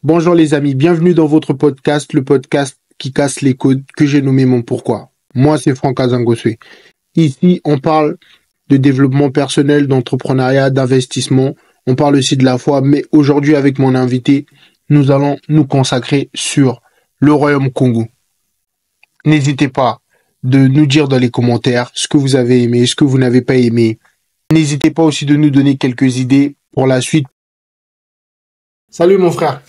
Bonjour les amis, bienvenue dans votre podcast, le podcast qui casse les codes que j'ai nommé Mon Pourquoi. Moi, c'est Franck Azangoswe. Ici, on parle de développement personnel, d'entrepreneuriat, d'investissement. On parle aussi de la foi, mais aujourd'hui, avec mon invité, nous allons nous consacrer sur le Royaume Congo. N'hésitez pas de nous dire dans les commentaires ce que vous avez aimé, ce que vous n'avez pas aimé. N'hésitez pas aussi de nous donner quelques idées pour la suite. Salut mon frère.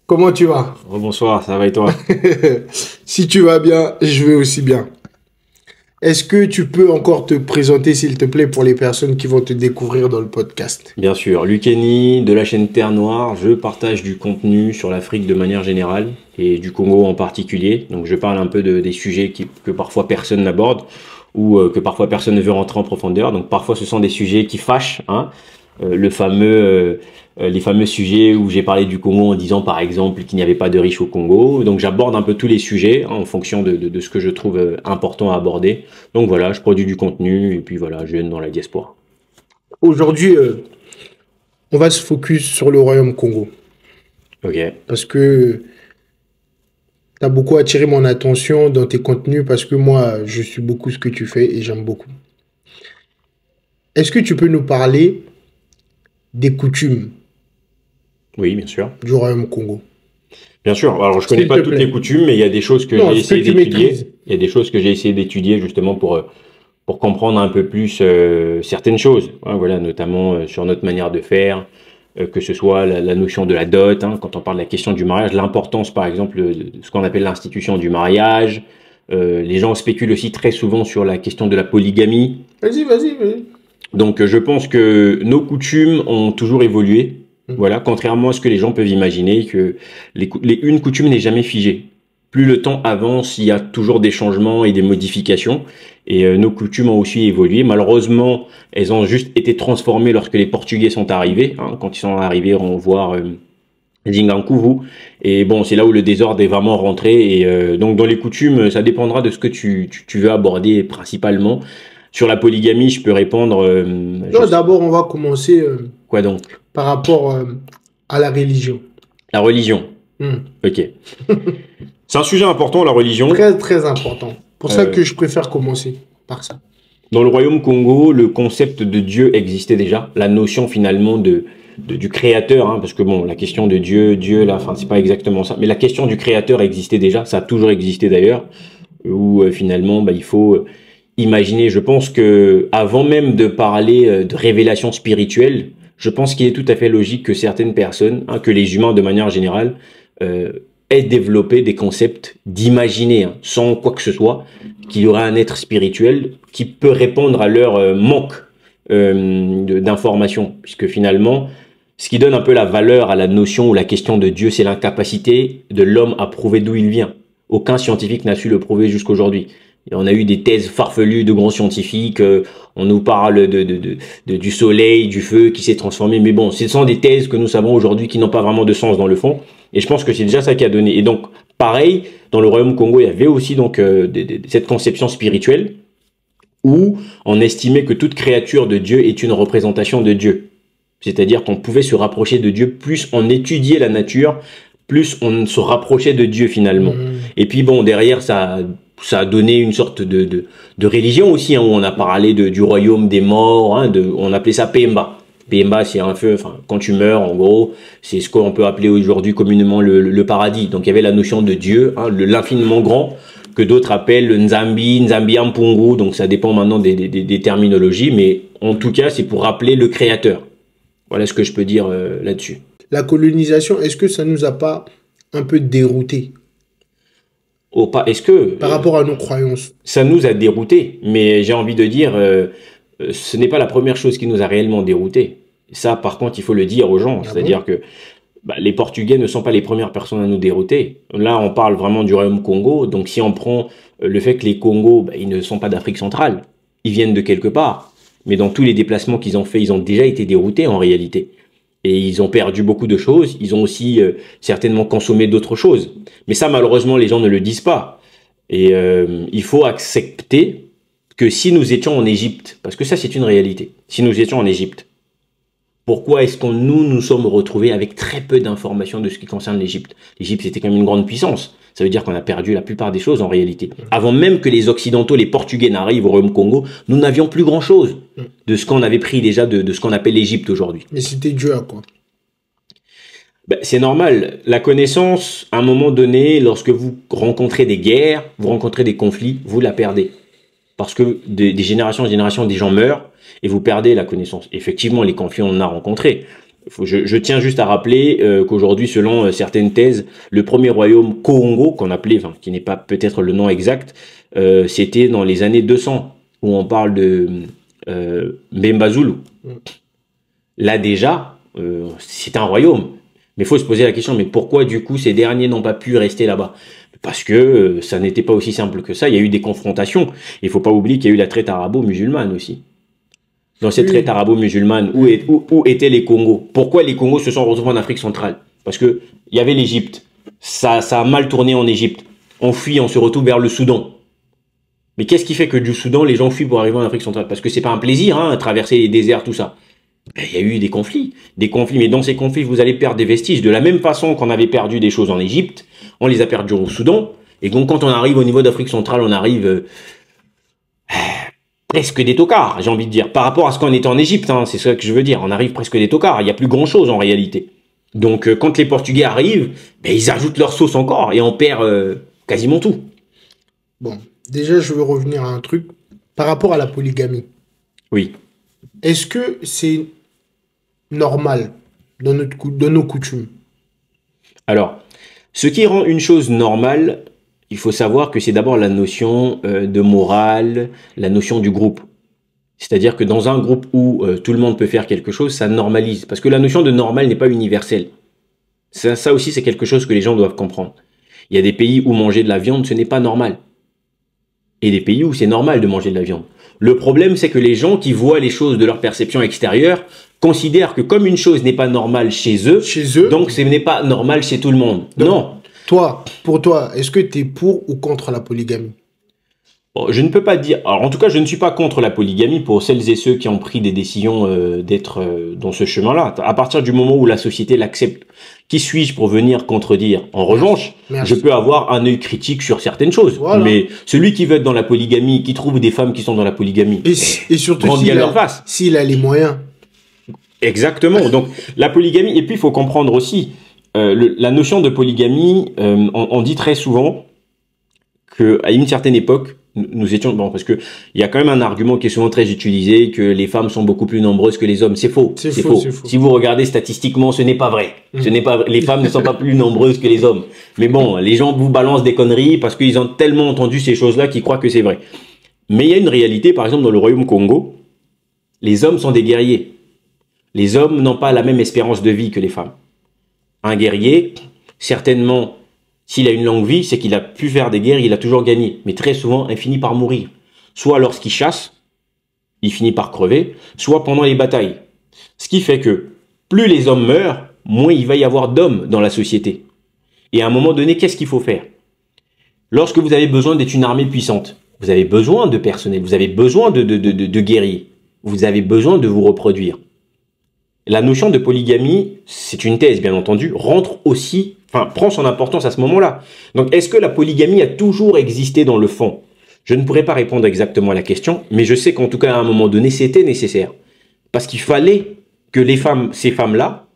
Comment tu vas? Bonsoir, ça va et toi? Si tu vas bien, je vais aussi bien. Est-ce que tu peux encore te présenter, s'il te plaît, pour les personnes qui vont te découvrir dans le podcast? Bien sûr, Lucani de la chaîne Terre Noire, je partage du contenu sur l'Afrique de manière générale et du Congo en particulier. Donc je parle un peu des sujets que parfois personne n'aborde ou que parfois personne ne veut rentrer en profondeur. Donc parfois ce sont des sujets qui fâchent, hein. Les fameux sujets où j'ai parlé du Congo en disant par exemple qu'il n'y avait pas de riches au Congo. Donc j'aborde un peu tous les sujets hein, en fonction de ce que je trouve important à aborder. Donc voilà, je produis du contenu et puis voilà, je viens dans la diaspora. Aujourd'hui, on va se focus sur le Royaume Congo. Ok. Parce que tu as beaucoup attiré mon attention dans tes contenus parce que moi, je suis beaucoup ce que tu fais et j'aime beaucoup. Est-ce que tu peux nous parler des coutumes Oui, bien sûr. du Royaume Congo? Bien sûr. Alors, je connais pas toutes les coutumes, mais il y a des choses que j'ai essayé d'étudier. Il y a des choses que j'ai essayé d'étudier justement pour comprendre un peu plus certaines choses. Hein, voilà, notamment sur notre manière de faire, que ce soit la notion de la dot, hein, quand on parle de la question du mariage, l'importance, par exemple, de ce qu'on appelle l'institution du mariage. Les gens spéculent aussi très souvent sur la question de la polygamie. Vas-y. Donc, je pense que nos coutumes ont toujours évolué. Voilà, contrairement à ce que les gens peuvent imaginer, que une coutume n'est jamais figée. Plus le temps avance, il y a toujours des changements et des modifications. Et nos coutumes ont aussi évolué. Malheureusement, elles ont juste été transformées lorsque les Portugais sont arrivés. Hein. Quand ils sont arrivés, on voit Zingankouvu. Et bon, c'est là où le désordre est vraiment rentré. Et donc, dans les coutumes, ça dépendra de ce que tu veux aborder principalement. Sur la polygamie, je peux répondre... non, d'abord, on va commencer... quoi donc? Par rapport à la religion. La religion. Ok. C'est un sujet important, la religion. Très, très important. Pour ça que je préfère commencer par ça. Dans le Royaume Congo, le concept de Dieu existait déjà. La notion finalement du créateur, hein, parce que bon, la question de Dieu là, enfin, c'est pas exactement ça. Mais la question du créateur existait déjà. Ça a toujours existé d'ailleurs. Où finalement, bah, il faut... imaginer, je pense que avant même de parler de révélation spirituelle, je pense qu'il est tout à fait logique que certaines personnes, hein, que les humains de manière générale, aient développé des concepts d'imaginer, hein, sans quoi que ce soit, qu'il y aura un être spirituel qui peut répondre à leur manque d'informations. Puisque finalement, ce qui donne un peu la valeur à la notion ou la question de Dieu, c'est l'incapacité de l'homme à prouver d'où il vient. Aucun scientifique n'a su le prouver jusqu'aujourd'hui. On a eu des thèses farfelues de grands scientifiques, on nous parle du soleil, du feu qui s'est transformé, mais bon, ce sont des thèses que nous savons aujourd'hui qui n'ont pas vraiment de sens dans le fond, et je pense que c'est déjà ça qui a donné. Et donc, pareil, dans le Royaume Congo, il y avait aussi donc cette conception spirituelle, où on estimait que toute créature de Dieu est une représentation de Dieu. C'est-à-dire qu'on pouvait se rapprocher de Dieu, plus on étudiait la nature, plus on se rapprochait de Dieu finalement. Et puis bon, derrière, ça a donné une sorte de religion aussi, hein, où on a parlé du royaume des morts, hein, on appelait ça Pemba. Pemba, c'est un feu, enfin, quand tu meurs, en gros, c'est ce qu'on peut appeler aujourd'hui communément le paradis. Donc il y avait la notion de Dieu, hein, l'infiniment grand, que d'autres appellent le Nzambi, Nzambi Ampungu, donc ça dépend maintenant des terminologies, mais en tout cas, c'est pour rappeler le créateur. Voilà ce que je peux dire là-dessus. La colonisation, est-ce que ça nous a pas un peu déroutés? Est-ce que... par rapport à nos croyances? Ça nous a déroutés, mais j'ai envie de dire, ce n'est pas la première chose qui nous a réellement déroutés. Ça, par contre, il faut le dire aux gens. C'est-à-dire que les Portugais ne sont pas les premières personnes à nous dérouter. Là, on parle vraiment du Royaume Congo. Donc, si on prend le fait que les Congos, ils ne sont pas d'Afrique centrale, ils viennent de quelque part. Mais dans tous les déplacements qu'ils ont faits, ils ont déjà été déroutés en réalité. Et ils ont perdu beaucoup de choses. Ils ont aussi certainement consommé d'autres choses. Mais ça, malheureusement, les gens ne le disent pas. Et il faut accepter que si nous étions en Égypte, parce que ça, c'est une réalité. Si nous étions en Égypte, Pourquoi est-ce qu'on nous sommes retrouvés avec très peu d'informations de ce qui concerne l'Égypte? L'Égypte, c'était quand même une grande puissance. Ça veut dire qu'on a perdu la plupart des choses en réalité. Avant même que les Occidentaux, les Portugais n'arrivent au Royaume Congo, nous n'avions plus grand-chose de ce qu'on avait pris déjà de ce qu'on appelle l'Égypte aujourd'hui. Mais c'était dû à quoi? Ben, c'est normal. La connaissance, à un moment donné, lorsque vous rencontrez des guerres, vous rencontrez des conflits, vous la perdez. Parce que des générations en génération, des gens meurent et vous perdez la connaissance. Effectivement, les conflits, on en a rencontré. Je tiens juste à rappeler qu'aujourd'hui, selon certaines thèses, le premier royaume Congo, qu'on appelait, enfin, qui n'est pas peut-être le nom exact, c'était dans les années 200, où on parle de Mbemba Zulu. Là déjà, c'est un royaume. Mais il faut se poser la question, mais pourquoi du coup ces derniers n'ont pas pu rester là-bas? Parce que ça n'était pas aussi simple que ça. Il y a eu des confrontations. Il ne faut pas oublier qu'il y a eu la traite arabo-musulmane aussi. Dans cette traite arabo-musulmane, où étaient les Congos? Pourquoi les Congos se sont retrouvés en Afrique centrale? Parce que il y avait l'Égypte. Ça a mal tourné en Égypte. On fuit, on se retrouve vers le Soudan. Mais qu'est-ce qui fait que du Soudan, les gens fuient pour arriver en Afrique centrale? Parce que c'est pas un plaisir, hein, traverser les déserts, tout ça. Il y a eu des conflits, mais dans ces conflits, vous allez perdre des vestiges. De la même façon qu'on avait perdu des choses en Égypte, on les a perdus au Soudan. Et donc, quand on arrive au niveau d'Afrique centrale, on arrive presque des tocards, j'ai envie de dire. Par rapport à ce qu'on était en Égypte, hein, c'est ça que je veux dire. On arrive presque des tocards. Il n'y a plus grand-chose en réalité. Donc, quand les Portugais arrivent, ben, ils ajoutent leur sauce encore et on perd quasiment tout. Bon, déjà, je veux revenir à un truc par rapport à la polygamie. Oui. Est-ce que c'est normal dans nos coutumes? Alors, ce qui rend une chose normale, il faut savoir que c'est d'abord la notion de morale, la notion du groupe. C'est-à-dire que dans un groupe où tout le monde peut faire quelque chose, ça normalise. Parce que la notion de normal n'est pas universelle. Ça aussi, c'est quelque chose que les gens doivent comprendre. Il y a des pays où manger de la viande, ce n'est pas normal. Et des pays où c'est normal de manger de la viande. Le problème, c'est que les gens qui voient les choses de leur perception extérieure considèrent que comme une chose n'est pas normale chez eux, donc ce n'est pas normal chez tout le monde. Donc, non. Pour toi, est-ce que tu es pour ou contre la polygamie? Bon, je ne peux pas dire... Alors, en tout cas, je ne suis pas contre la polygamie pour celles et ceux qui ont pris des décisions d'être dans ce chemin-là. À partir du moment où la société l'accepte, qui suis-je pour venir contredire? En revanche, je peux avoir un œil critique sur certaines choses. Voilà. Mais celui qui veut être dans la polygamie, qui trouve des femmes qui sont dans la polygamie, et surtout s'il a les moyens. Exactement. Donc, la polygamie, et puis il faut comprendre aussi, la notion de polygamie, on dit très souvent qu'à une certaine époque, nous étions... Bon, parce que il y a quand même un argument qui est souvent très utilisé, que les femmes sont beaucoup plus nombreuses que les hommes. C'est faux. C'est faux. Si vous regardez statistiquement, ce n'est pas vrai. Ce n'est pas... Les femmes ne sont pas plus nombreuses que les hommes. Mais bon, les gens vous balancent des conneries parce qu'ils ont tellement entendu ces choses-là qu'ils croient que c'est vrai. Mais il y a une réalité, par exemple, dans le Royaume Congo, les hommes sont des guerriers. Les hommes n'ont pas la même espérance de vie que les femmes. Un guerrier, certainement... S'il a une longue vie, c'est qu'il a pu faire des guerres, il a toujours gagné. Mais très souvent, il finit par mourir. Soit lorsqu'il chasse, il finit par crever, soit pendant les batailles. Ce qui fait que plus les hommes meurent, moins il va y avoir d'hommes dans la société. Et à un moment donné, qu'est-ce qu'il faut faire? Lorsque vous avez besoin d'être une armée puissante, vous avez besoin de personnel, vous avez besoin de guerriers, vous avez besoin de vous reproduire. La notion de polygamie, c'est une thèse bien entendu, rentre aussi... Enfin, prend son importance à ce moment-là. Donc, est-ce que la polygamie a toujours existé dans le fond? Je ne pourrais pas répondre exactement à la question, mais je sais qu'en tout cas, à un moment donné, c'était nécessaire. Parce qu'il fallait que les femmes, ces femmes-là,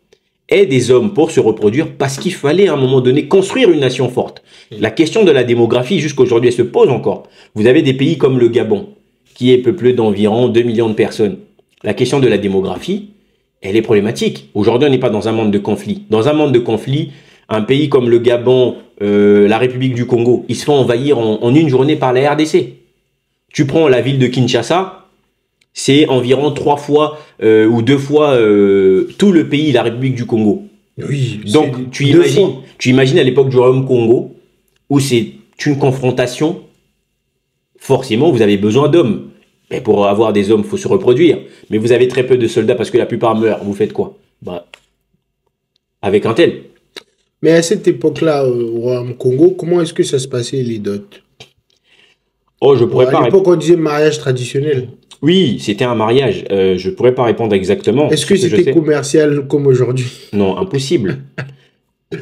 aient des hommes pour se reproduire, parce qu'il fallait à un moment donné construire une nation forte. La question de la démographie, jusqu'aujourd'hui, elle se pose encore. Vous avez des pays comme le Gabon, qui est peuplé d'environ 2 millions de personnes. La question de la démographie, elle est problématique. Aujourd'hui, on n'est pas dans un monde de conflit. Dans un monde de conflit, un pays comme le Gabon, la République du Congo, ils se font envahir en une journée par la RDC. Tu prends la ville de Kinshasa, c'est environ 3 fois ou 2 fois tout le pays, la République du Congo. Oui. Donc tu imagines à l'époque du Royaume Congo, où c'est une confrontation, forcément vous avez besoin d'hommes. Mais pour avoir des hommes, il faut se reproduire. Mais vous avez très peu de soldats parce que la plupart meurent. Vous faites quoi? Bah, avec un tel. Mais à cette époque-là, au Royaume Congo, comment est-ce que ça se passait, les dots? Oh, je pourrais pas. À l'époque, on disait mariage traditionnel. Oui, c'était un mariage. Je pourrais pas répondre exactement. Est-ce que Ce je c'était sais. commercial comme aujourd'hui? Non, impossible.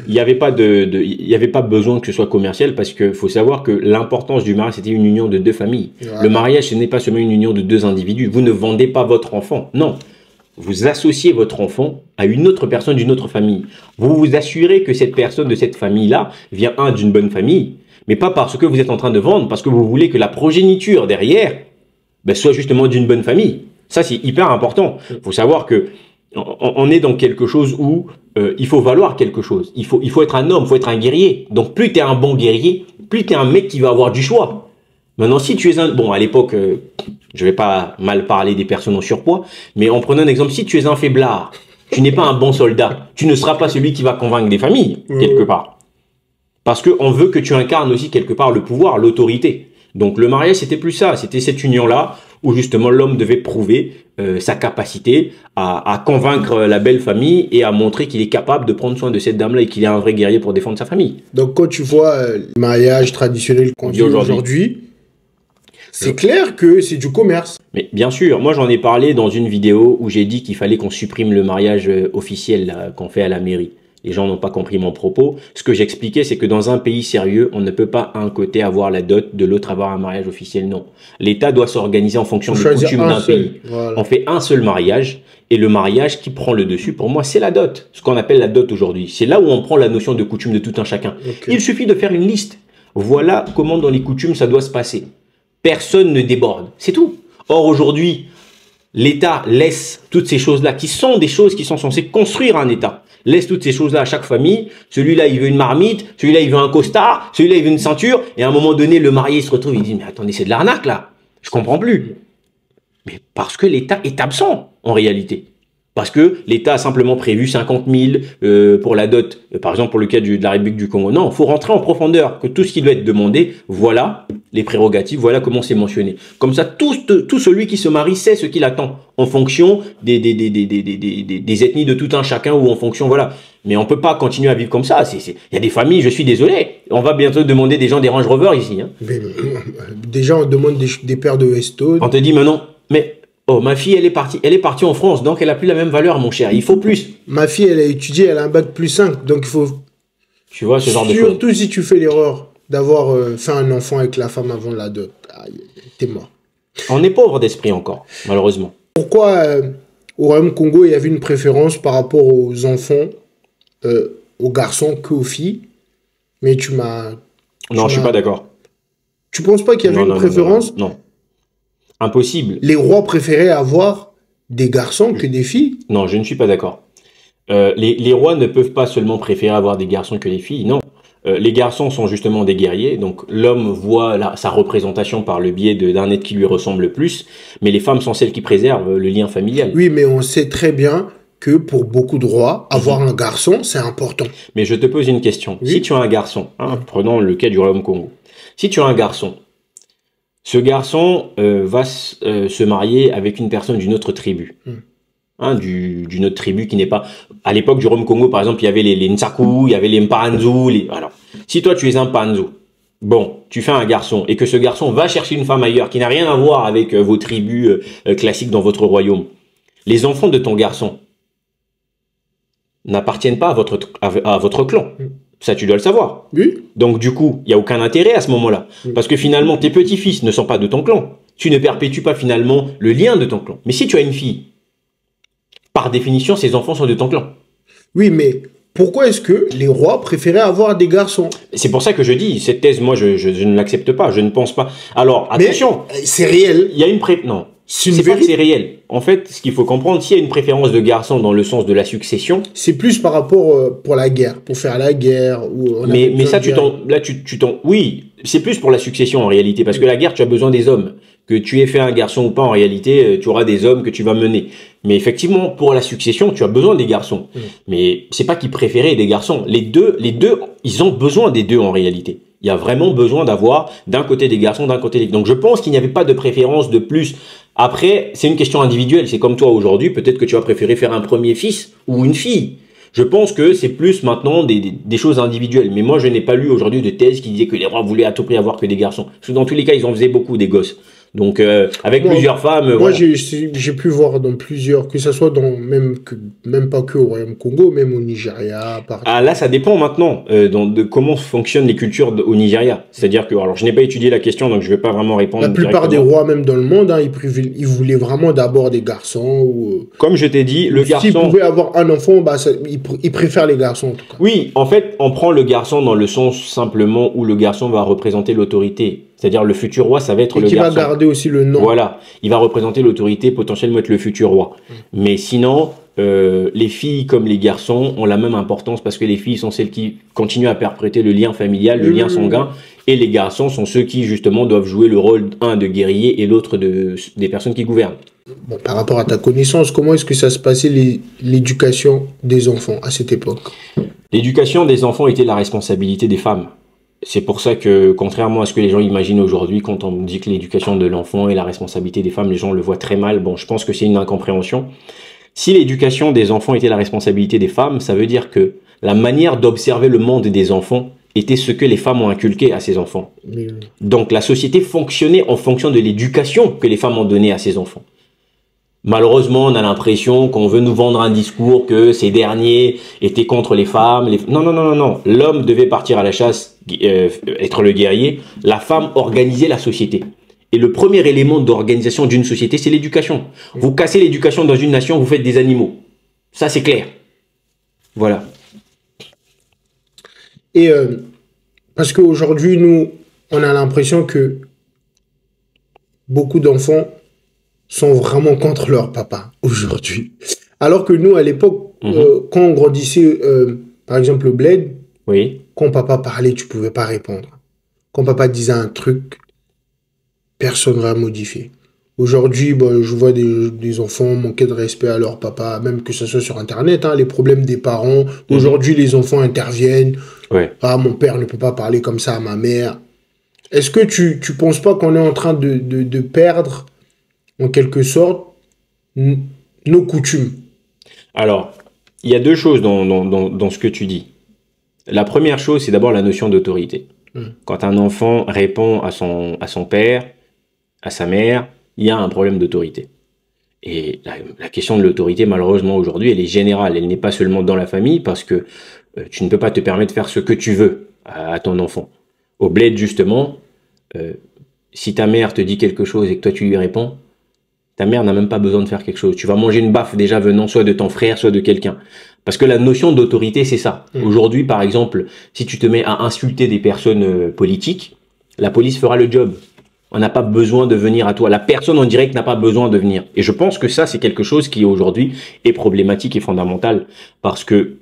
Il n'y avait pas il y avait pas besoin que ce soit commercial parce que faut savoir que l'importance du mariage, c'était une union de deux familles. Le Voilà. mariage, ce n'est pas seulement une union de deux individus. Vous ne vendez pas votre enfant. Non. Vous associez votre enfant à une autre personne d'une autre famille. Vous vous assurez que cette personne de cette famille-là vient, d'une bonne famille, mais pas parce que vous êtes en train de vendre, parce que vous voulez que la progéniture derrière soit justement d'une bonne famille. Ça, c'est hyper important. Il faut savoir que on est dans quelque chose où il faut valoir quelque chose. Il faut être un homme, il faut être un guerrier. Donc plus tu es un bon guerrier, plus tu es un mec qui va avoir du choix. Maintenant, si tu es un... Bon, à l'époque, je vais pas mal parler des personnes en surpoids, mais en prenant un exemple, si tu es un faiblard, tu n'es pas un bon soldat, tu ne seras pas celui qui va convaincre des familles, quelque part. Parce qu'on veut que tu incarnes aussi quelque part le pouvoir, l'autorité. Donc le mariage, c'était plus ça, c'était cette union-là où justement l'homme devait prouver sa capacité à convaincre la belle famille et à montrer qu'il est capable de prendre soin de cette dame-là et qu'il est un vrai guerrier pour défendre sa famille. Donc quand tu vois le mariage traditionnel qu'on vit aujourd'hui, c'est clair que c'est du commerce. Mais bien sûr, moi j'en ai parlé dans une vidéo où j'ai dit qu'il fallait qu'on supprime le mariage officiel qu'on fait à la mairie. Les gens n'ont pas compris mon propos. Ce que j'expliquais, c'est que dans un pays sérieux, on ne peut pas un côté avoir la dot, de l'autre avoir un mariage officiel. Non. L'État doit s'organiser en fonction des coutumes d'un pays. Voilà. On fait un seul mariage et le mariage qui prend le dessus, pour moi, c'est la dot. Ce qu'on appelle la dot aujourd'hui. C'est là où on prend la notion de coutume de tout un chacun. Okay. Il suffit de faire une liste. Voilà comment dans les coutumes ça doit se passer. Personne ne déborde. C'est tout. Or, aujourd'hui, l'État laisse toutes ces choses-là, qui sont des choses qui sont censées construire un État, laisse toutes ces choses-là à chaque famille. Celui-là, il veut une marmite, celui-là, il veut un costard, celui-là, il veut une ceinture. Et à un moment donné, le marié se retrouve, il dit, mais attendez, c'est de l'arnaque, là. Je comprends plus. Mais parce que l'État est absent, en réalité. Parce que l'État a simplement prévu 50 000 pour la dot. Par exemple, pour le cas de la République du Congo. Non, il faut rentrer en profondeur, que tout ce qui doit être demandé, voilà les prérogatives, voilà comment c'est mentionné. Comme ça, tout celui qui se marie sait ce qu'il attend, en fonction des ethnies de tout un chacun, ou en fonction, voilà. Mais on peut pas continuer à vivre comme ça. Il y a des familles, je suis désolé. On va bientôt demander des gens des Range Rover ici. Hein. Déjà, on demande des paires de Weston. On te dit maintenant, mais... Oh, ma fille, elle est partie en France, donc elle a plus la même valeur, mon cher. Il faut plus. Ma fille, elle a étudié, elle a un bac plus 5, donc il faut... Tu vois, ce genre de choses. Surtout si tu fais l'erreur d'avoir fait un enfant avec la femme avant la dot. T'es mort. On est pauvre d'esprit encore, malheureusement. Pourquoi au Royaume-Congo, il y avait une préférence par rapport aux enfants, aux garçons qu'aux filles? Mais tu m'as... Non, je suis pas d'accord. Tu penses pas qu'il y avait une préférence? Non. Impossible. Les rois préféraient avoir des garçons que des filles? Non, je ne suis pas d'accord. Les rois ne peuvent pas seulement préférer avoir des garçons que des filles, non. Les garçons sont justement des guerriers, donc l'homme voit sa représentation par le biais d'un être qui lui ressemble le plus, mais les femmes sont celles qui préservent le lien familial. Oui, mais on sait très bien que pour beaucoup de rois, avoir un garçon, c'est important. Mais je te pose une question. Oui. Si tu as un garçon, prenons le cas du Royaume-Congo, si tu as un garçon, ce garçon va se marier avec une personne d'une autre tribu. D'une autre tribu qui n'est pas... À l'époque du Royaume-Congo, par exemple, il y avait les Ntsakou, il y avait les Mpanzu. Alors, si toi, tu es un Mpanzu, bon, tu fais un garçon, et que ce garçon va chercher une femme ailleurs, qui n'a rien à voir avec vos tribus classiques dans votre royaume, les enfants de ton garçon n'appartiennent pas à votre clan. Ça, tu dois le savoir. Oui. Donc, du coup, il n'y a aucun intérêt à ce moment-là. Parce que finalement, tes petits-fils ne sont pas de ton clan. Tu ne perpétues pas finalement le lien de ton clan. Mais si tu as une fille, par définition, ses enfants sont de ton clan. Oui, mais pourquoi est-ce que les rois préféraient avoir des garçons? C'est pour ça que je dis, cette thèse, moi, je ne l'accepte pas. Je ne pense pas. Alors, attention. C'est réel. Il y a une Non. C'est pas que c'est réel. En fait, ce qu'il faut comprendre, s'il y a une préférence de garçon dans le sens de la succession... C'est plus par rapport pour la guerre, pour faire la guerre. Mais ça, oui, c'est plus pour la succession en réalité, parce que la guerre, tu as besoin des hommes. Que tu aies fait un garçon ou pas, en réalité, tu auras des hommes que tu vas mener. Mais effectivement, pour la succession, tu as besoin des garçons. Mais c'est pas qu'ils préféraient des garçons. Les deux, ils ont besoin des deux en réalité. Il y a vraiment besoin d'avoir d'un côté des garçons, d'un côté des... Donc je pense qu'il n'y avait pas de préférence de plus. Après, c'est une question individuelle. C'est comme toi aujourd'hui, peut-être que tu vas préférer faire un premier fils ou une fille. Je pense que c'est plus maintenant des choses individuelles. Mais moi, je n'ai pas lu aujourd'hui de thèse qui disait que les rois voulaient à tout prix avoir que des garçons. Parce que dans tous les cas, ils en faisaient beaucoup des gosses. Donc, avec Moi, plusieurs femmes, moi, voilà. j'ai pu voir dans plusieurs, que ce soit dans, même pas que au Royaume-Congo, même au Nigeria, Ah, partout. là, ça dépend maintenant de comment fonctionnent les cultures au Nigeria. C'est-à-dire que, alors, je n'ai pas étudié la question, donc je ne vais pas vraiment La répondre plupart des directement. rois, même dans le monde, hein, ils voulaient vraiment d'abord des garçons Comme je t'ai dit, ou le s'ils garçon, pouvaient avoir un enfant, bah, ils préfèrent les garçons en tout cas. oui, en fait, on prend le garçon dans le sens simplement où le garçon va représenter l'autorité. C'est-à-dire le futur roi, ça va être Et le qui va garçon. garder aussi le nom. Voilà, il va représenter l'autorité, potentiellement être le futur roi. Mais sinon, les filles comme les garçons ont la même importance parce que les filles sont celles qui continuent à perpétrer le lien familial, le Oui, oui, lien oui, oui. sanguin, et les garçons sont ceux qui justement doivent jouer le rôle, un, de guerrier et l'autre des personnes qui gouvernent. Bon, par rapport à ta connaissance, comment est-ce que ça se passait l'éducation des enfants à cette époque? L'éducation des enfants était la responsabilité des femmes. C'est pour ça que, contrairement à ce que les gens imaginent aujourd'hui, quand on dit que l'éducation de l'enfant est la responsabilité des femmes, les gens le voient très mal. Bon, je pense que c'est une incompréhension. Si l'éducation des enfants était la responsabilité des femmes, ça veut dire que la manière d'observer le monde des enfants était ce que les femmes ont inculqué à ces enfants. Mais, Donc la société fonctionnait en fonction de l'éducation que les femmes ont donnée à ces enfants. Malheureusement, on a l'impression qu'on veut nous vendre un discours que ces derniers étaient contre les femmes. Non, non, non, non, non. L'homme devait partir à la chasse, être le guerrier. La femme organisait la société. Et le premier élément d'organisation d'une société, c'est l'éducation. Vous cassez l'éducation dans une nation, vous faites des animaux. Ça, c'est clair. Voilà. Et parce qu'aujourd'hui, nous, on a l'impression que beaucoup d'enfants sont vraiment contre leur papa aujourd'hui. Alors que nous, à l'époque, quand on grandissait, par exemple, au bled, Oui. quand papa parlait, tu pouvais pas répondre. Quand papa disait un truc, personne ne va modifier. Aujourd'hui, bah, je vois des enfants manquer de respect à leur papa, même que ce soit sur Internet, hein, les problèmes des parents. Aujourd'hui, les enfants interviennent. Ouais. Ah, mon père ne peut pas parler comme ça à ma mère. Est-ce que tu penses pas qu'on est en train de perdre, en quelque sorte, nos coutumes? Alors, il y a deux choses dans ce que tu dis. La première chose, c'est d'abord la notion d'autorité. Quand un enfant répond à son père, à sa mère, il y a un problème d'autorité. Et la question de l'autorité, malheureusement, aujourd'hui, elle est générale. Elle n'est pas seulement dans la famille parce que tu ne peux pas te permettre de faire ce que tu veux à ton enfant. Au bled, justement, si ta mère te dit quelque chose et que toi tu lui réponds, ta mère n'a même pas besoin de faire quelque chose. Tu vas manger une baffe déjà venant soit de ton frère, soit de quelqu'un. Parce que la notion d'autorité, c'est ça. Aujourd'hui, par exemple, si tu te mets à insulter des personnes politiques, la police fera le job. On n'a pas besoin de venir à toi. La personne en direct n'a pas besoin de venir. Et je pense que ça, c'est quelque chose qui aujourd'hui est problématique et fondamental. Parce que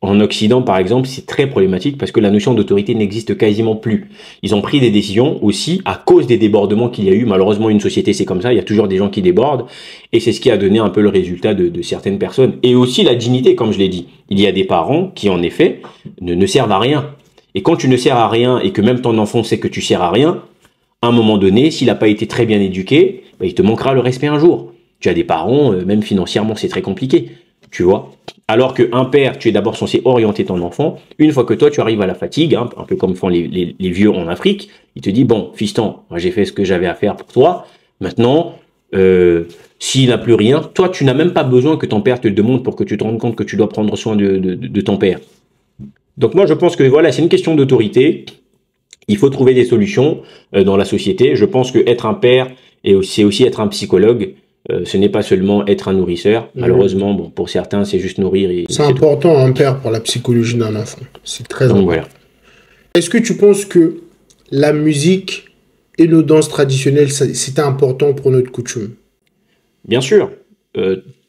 en Occident, par exemple, c'est très problématique parce que la notion d'autorité n'existe quasiment plus. Ils ont pris des décisions aussi à cause des débordements qu'il y a eu. Malheureusement, une société, c'est comme ça. Il y a toujours des gens qui débordent. Et c'est ce qui a donné un peu le résultat de certaines personnes. Et aussi la dignité, comme je l'ai dit. Il y a des parents qui, en effet, ne servent à rien. Et quand tu ne sers à rien et que même ton enfant sait que tu sers à rien, à un moment donné, s'il n'a pas été très bien éduqué, bah, il te manquera le respect un jour. Tu as des parents, même financièrement, c'est très compliqué. Tu vois. Alors qu'un père, tu es d'abord censé orienter ton enfant. Une fois que toi, tu arrives à la fatigue, hein, un peu comme font les vieux en Afrique, il te dit, bon, fiston, moi j'ai fait ce que j'avais à faire pour toi. Maintenant, s'il n'a plus rien, toi, tu n'as même pas besoin que ton père te le demande pour que tu te rendes compte que tu dois prendre soin de ton père. Donc moi, je pense que voilà, c'est une question d'autorité. Il faut trouver des solutions dans la société. Je pense que être un père, c'est aussi être un psychologue. Ce n'est pas seulement être un nourrisseur. Malheureusement, bon, pour certains, c'est juste nourrir. C'est important, un père, pour la psychologie d'un enfant. C'est très important. Voilà. Est-ce que tu penses que la musique et nos danses traditionnelles, c'était important pour notre coutume? Bien sûr.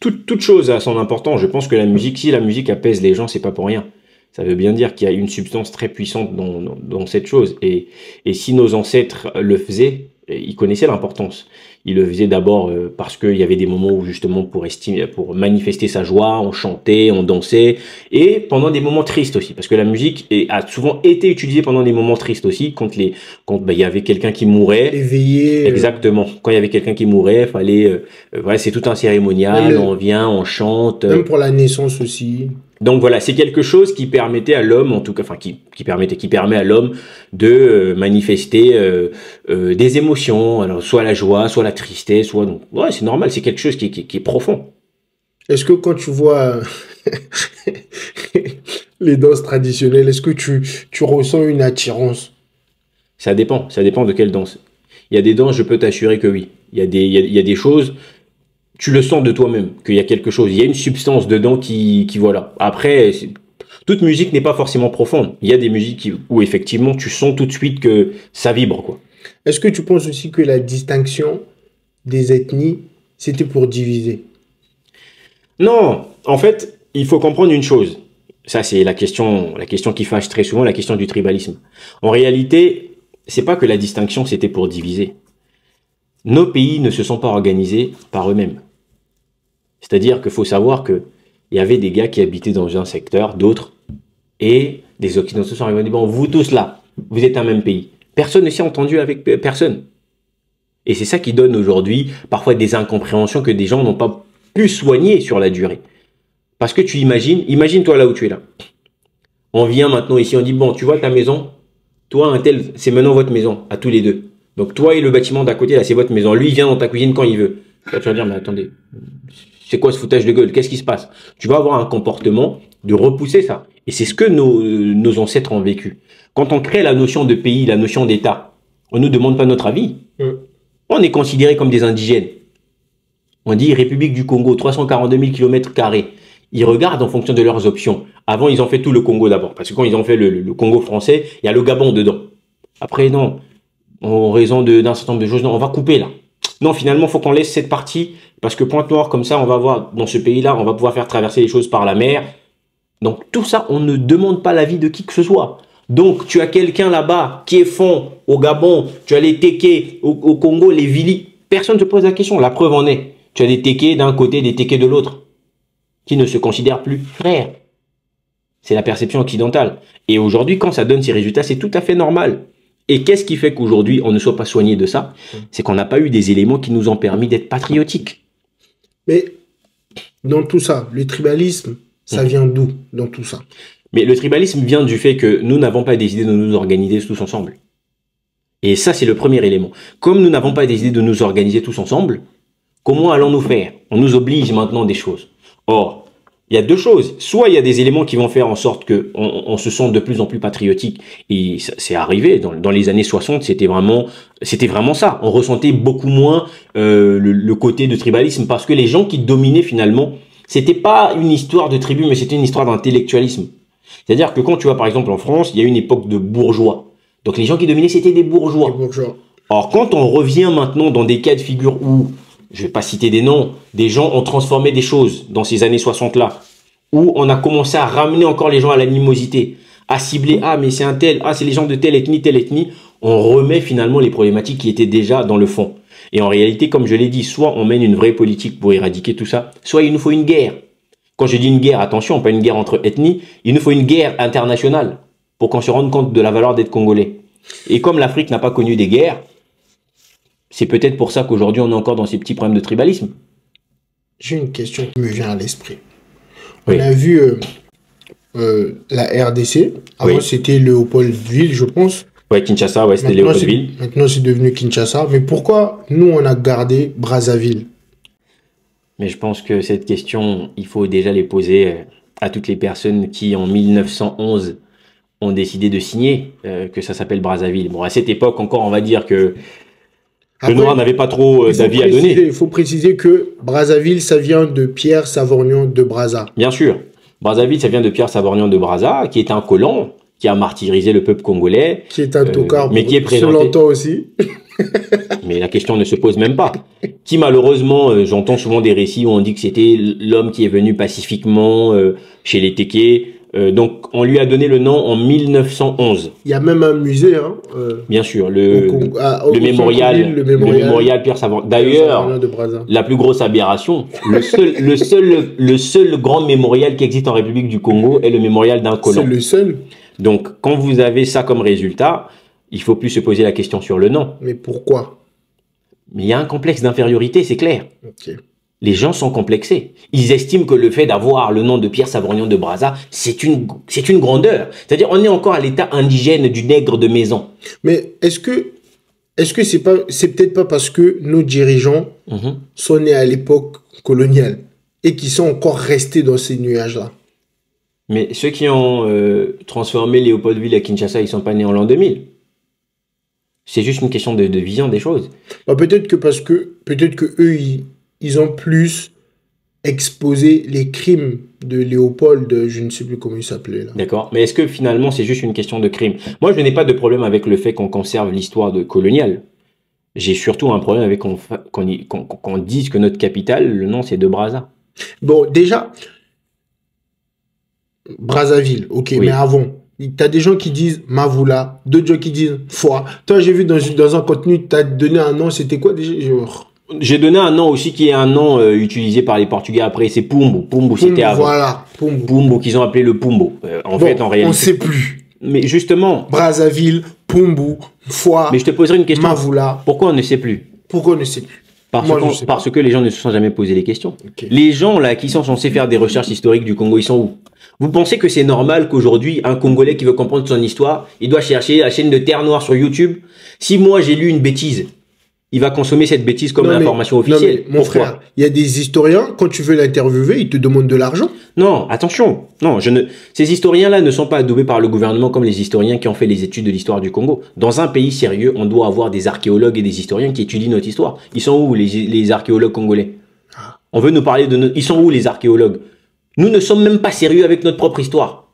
Toute chose a son importance. Je pense que la musique, si la musique apaise les gens, c'est pas pour rien. Ça veut bien dire qu'il y a une substance très puissante dans cette chose. Et si nos ancêtres le faisaient, ils connaissaient l'importance. Il le faisait d'abord parce qu'il y avait des moments où justement pour manifester sa joie, on chantait, on dansait, et pendant des moments tristes aussi, parce que la musique a souvent été utilisée pendant des moments tristes aussi, quand il y avait quelqu'un qui mourait. Éveillé. Exactement. Quand il y avait quelqu'un qui mourait, fallait, voilà, c'est tout un cérémonial, on vient, on chante. Même pour la naissance aussi. Donc voilà, c'est quelque chose qui permettait à l'homme, en tout cas, enfin qui permet à l'homme de manifester des émotions, alors soit la joie, soit la tristesse, soit donc ouais, c'est normal, c'est quelque chose qui est profond. Est-ce que quand tu vois les danses traditionnelles, est-ce que tu ressens une attirance? Ça dépend de quelle danse. Il y a des danses, je peux t'assurer que oui. Il y a des choses, tu le sens de toi-même, qu'il y a quelque chose, il y a une substance dedans qui voilà. Après, toute musique n'est pas forcément profonde. Il y a des musiques où effectivement tu sens tout de suite que ça vibre, quoi. Est-ce que tu penses aussi que la distinction des ethnies, c'était pour diviser? Non, en fait, il faut comprendre une chose. Ça, c'est la question qui fâche très souvent, la question du tribalisme. En réalité, c'est pas que la distinction, c'était pour diviser. Nos pays ne se sont pas organisés par eux-mêmes. C'est-à-dire qu'il faut savoir que il y avait des gars qui habitaient dans un secteur, d'autres, et des Occidentaux sont arrivés et ont dit, bon, vous tous là, vous êtes un même pays. Personne ne s'est entendu avec personne. Et c'est ça qui donne aujourd'hui parfois des incompréhensions que des gens n'ont pas pu soigner sur la durée. Parce que tu imagine-toi là où tu es là. On vient maintenant ici, on dit, bon, tu vois ta maison, toi, un tel, c'est maintenant votre maison, à tous les deux. Donc toi et le bâtiment d'à côté, là, c'est votre maison. Lui, il vient dans ta cuisine quand il veut. Là, tu vas dire, mais attendez, c'est quoi ce foutage de gueule? Qu'est-ce qui se passe? Tu vas avoir un comportement de repousser ça. Et c'est ce que nos ancêtres ont vécu. Quand on crée la notion de pays, la notion d'État, on ne nous demande pas notre avis. On est considérés comme des indigènes. On dit République du Congo, 342 000 km². Ils regardent en fonction de leurs options. Avant, ils ont fait tout le Congo d'abord. Parce que quand ils ont fait le Congo français, il y a le Gabon dedans. Après, non. En raison d'un certain nombre de choses, non, on va couper là. Non, finalement, il faut qu'on laisse cette partie. Parce que Pointe-Noire, comme ça, on va voir, dans ce pays-là, on va pouvoir faire traverser les choses par la mer. Donc, tout ça, on ne demande pas l'avis de qui que ce soit. Donc, tu as quelqu'un là-bas qui est fond au Gabon, tu as les Tékés au Congo, les Vili. Personne ne te pose la question. La preuve en est. Tu as des Tékés d'un côté, des Tékés de l'autre, qui ne se considèrent plus frères. C'est la perception occidentale. Et aujourd'hui, quand ça donne ces résultats, c'est tout à fait normal. Et qu'est-ce qui fait qu'aujourd'hui, on ne soit pas soigné de ça? C'est qu'on n'a pas eu des éléments qui nous ont permis d'être patriotiques. Mais dans tout ça, le tribalisme, ça vient d'où dans tout ça? Mais le tribalisme vient du fait que nous n'avons pas décidé de nous organiser tous ensemble. Et ça, c'est le premier élément. Comme nous n'avons pas décidé de nous organiser tous ensemble, comment allons-nous faire? On nous oblige maintenant des choses. Or, il y a deux choses. Soit il y a des éléments qui vont faire en sorte qu'on se sente de plus en plus patriotique. Et c'est arrivé. Dans les années 60, c'était vraiment ça. On ressentait beaucoup moins le côté de tribalisme parce que les gens qui dominaient finalement, c'était pas une histoire de tribu, mais c'était une histoire d'intellectualisme. C'est-à-dire que quand tu vois par exemple en France, il y a une époque de bourgeois. Donc les gens qui dominaient, c'était des bourgeois. Or, quand on revient maintenant dans des cas de figure où, je vais pas citer des noms, des gens ont transformé des choses dans ces années 60-là, où on a commencé à ramener encore les gens à l'animosité, à cibler, ah mais c'est un tel, ah c'est les gens de telle ethnie, on remet finalement les problématiques qui étaient déjà dans le fond. Et en réalité, comme je l'ai dit, soit on mène une vraie politique pour éradiquer tout ça, soit il nous faut une guerre. Quand je dis une guerre, attention, pas une guerre entre ethnies, il nous faut une guerre internationale pour qu'on se rende compte de la valeur d'être congolais. Et comme l'Afrique n'a pas connu des guerres, c'est peut-être pour ça qu'aujourd'hui on est encore dans ces petits problèmes de tribalisme. J'ai une question qui me vient à l'esprit. On a vu la RDC. Avant c'était Léopoldville, je pense. Ouais, Kinshasa, ouais, c'était Léopoldville. Maintenant c'est devenu Kinshasa. Mais pourquoi nous on a gardé Brazzaville? Mais je pense que cette question, il faut déjà les poser à toutes les personnes qui, en 1911, ont décidé de signer que ça s'appelle Brazzaville. Bon, à cette époque, encore, on va dire que le noir n'avait pas trop d'avis à donner. Il faut préciser que Brazzaville, ça vient de Pierre Savorgnan de Brazza. Bien sûr. Brazzaville, ça vient de Pierre Savorgnan de Brazza, qui est un colon, qui a martyrisé le peuple congolais. Qui est un tocard, mais qui est présenté. Je l'entends aussi. Mais la question ne se pose même pas. Qui malheureusement, j'entends souvent des récits où on dit que c'était l'homme qui est venu pacifiquement chez les Tékés, Donc, on lui a donné le nom en 1911. Il y a même un musée, hein, bien sûr, le mémorial Pierre Savon. D'ailleurs, la plus grosse aberration, le seul grand mémorial qui existe en République du Congo est le mémorial d'un colon. C'est le seul. Donc, quand vous avez ça comme résultat, il faut plus se poser la question sur le nom. Mais pourquoi? Mais il y a un complexe d'infériorité, c'est clair. Okay. Les gens sont complexés. Ils estiment que le fait d'avoir le nom de Pierre Savorgnan de Brazza, c'est une grandeur. C'est-à-dire, on est encore à l'état indigène du nègre de maison. Mais est-ce que c'est peut-être pas parce que nos dirigeants sont nés à l'époque coloniale et qui sont encore restés dans ces nuages-là? Mais ceux qui ont transformé Léopoldville à Kinshasa, ils sont pas nés en l'an 2000. C'est juste une question de vision des choses. Bah, peut-être que eux, ils ont plus exposé les crimes de Léopold, je ne sais plus comment il s'appelait là. D'accord. Mais est-ce que finalement c'est juste une question de crime? Moi, je n'ai pas de problème avec le fait qu'on conserve l'histoire coloniale. J'ai surtout un problème avec qu'on dise que notre capitale, le nom c'est de Brazza. Bon, déjà, Brazzaville, ok, oui. Mais avant, tu as des gens qui disent Mavoula, d'autres gens qui disent Foix. Toi, j'ai vu dans un contenu, tu as donné un nom, c'était quoi déjà? J'ai donné un nom aussi qui est un nom utilisé par les Portugais après, c'est Pumbo. Pumbo, c'était avant. Voilà, Pumbo. Pumbo, qu'ils ont appelé le Pumbo. En réalité. On ne sait plus. Mais justement. Brazzaville, Pumbo, Foix. Mais je te poserai une question. Mavoula. Pourquoi on ne sait plus? Pourquoi on ne sait plus? Parce que les gens ne se sont jamais posé les questions. Okay. Les gens là qui sont censés faire des recherches historiques du Congo, ils sont où? Vous pensez que c'est normal qu'aujourd'hui, un Congolais qui veut comprendre son histoire, il doit chercher la chaîne de Terre Noire sur YouTube? Si moi j'ai lu une bêtise, il va consommer cette bêtise comme information officielle. Mon frère, il y a des historiens, quand tu veux l'interviewer, ils te demandent de l'argent. Non, attention. Non, ces historiens-là ne sont pas adoubés par le gouvernement comme les historiens qui ont fait les études de l'histoire du Congo. Dans un pays sérieux, on doit avoir des archéologues et des historiens qui étudient notre histoire. Ils sont où les archéologues congolais? On veut nous parler de Ils sont où les archéologues? Nous ne sommes même pas sérieux avec notre propre histoire.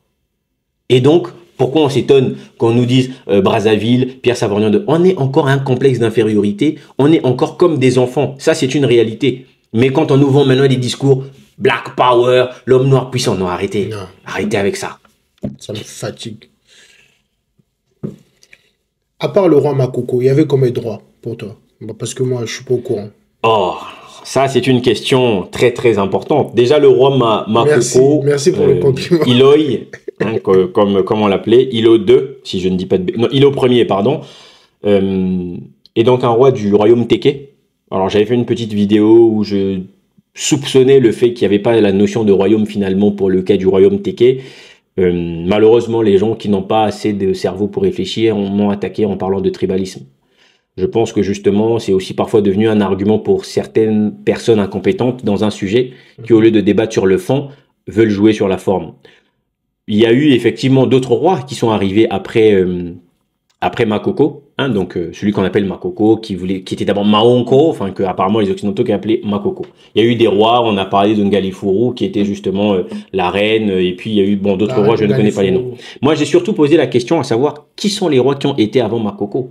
Et donc, pourquoi on s'étonne quand on nous dise Brazzaville, Pierre Savorgnan de... On est encore un complexe d'infériorité, on est encore comme des enfants. Ça, c'est une réalité. Mais quand on nous vend maintenant des discours Black Power, l'homme noir puissant, non, arrêtez. Non. Arrêtez avec ça. Ça me fatigue. À part le roi Makoko, il y avait combien de droits pour toi? Parce que moi, je suis pas au courant. Oh, ça, c'est une question très, très importante. Déjà, le roi Makoko... Merci pour le compliment. Iloy, hein, comme on l'appelait, Ilo II, si je ne dis pas de... Non, Ilo Ier, pardon. Et donc, un roi du royaume Téké. Alors, j'avais fait une petite vidéo où je soupçonnais le fait qu'il n'y avait pas la notion de royaume, finalement, pour le cas du royaume Téké. Malheureusement, les gens qui n'ont pas assez de cerveau pour réfléchir m'ont attaqué en parlant de tribalisme. Je pense que justement, c'est aussi parfois devenu un argument pour certaines personnes incompétentes dans un sujet qui, au lieu de débattre sur le fond, veulent jouer sur la forme. Il y a eu effectivement d'autres rois qui sont arrivés après Makoko, hein, donc celui qu'on appelle Makoko, qui était d'abord Maonko, enfin que apparemment les Occidentaux qui appelaient Makoko. Il y a eu des rois, on a parlé de Ngalifuru qui était justement la reine, et puis il y a eu d'autres rois, je ne connais pas les noms. Moi, j'ai surtout posé la question à savoir qui sont les rois qui ont été avant Makoko.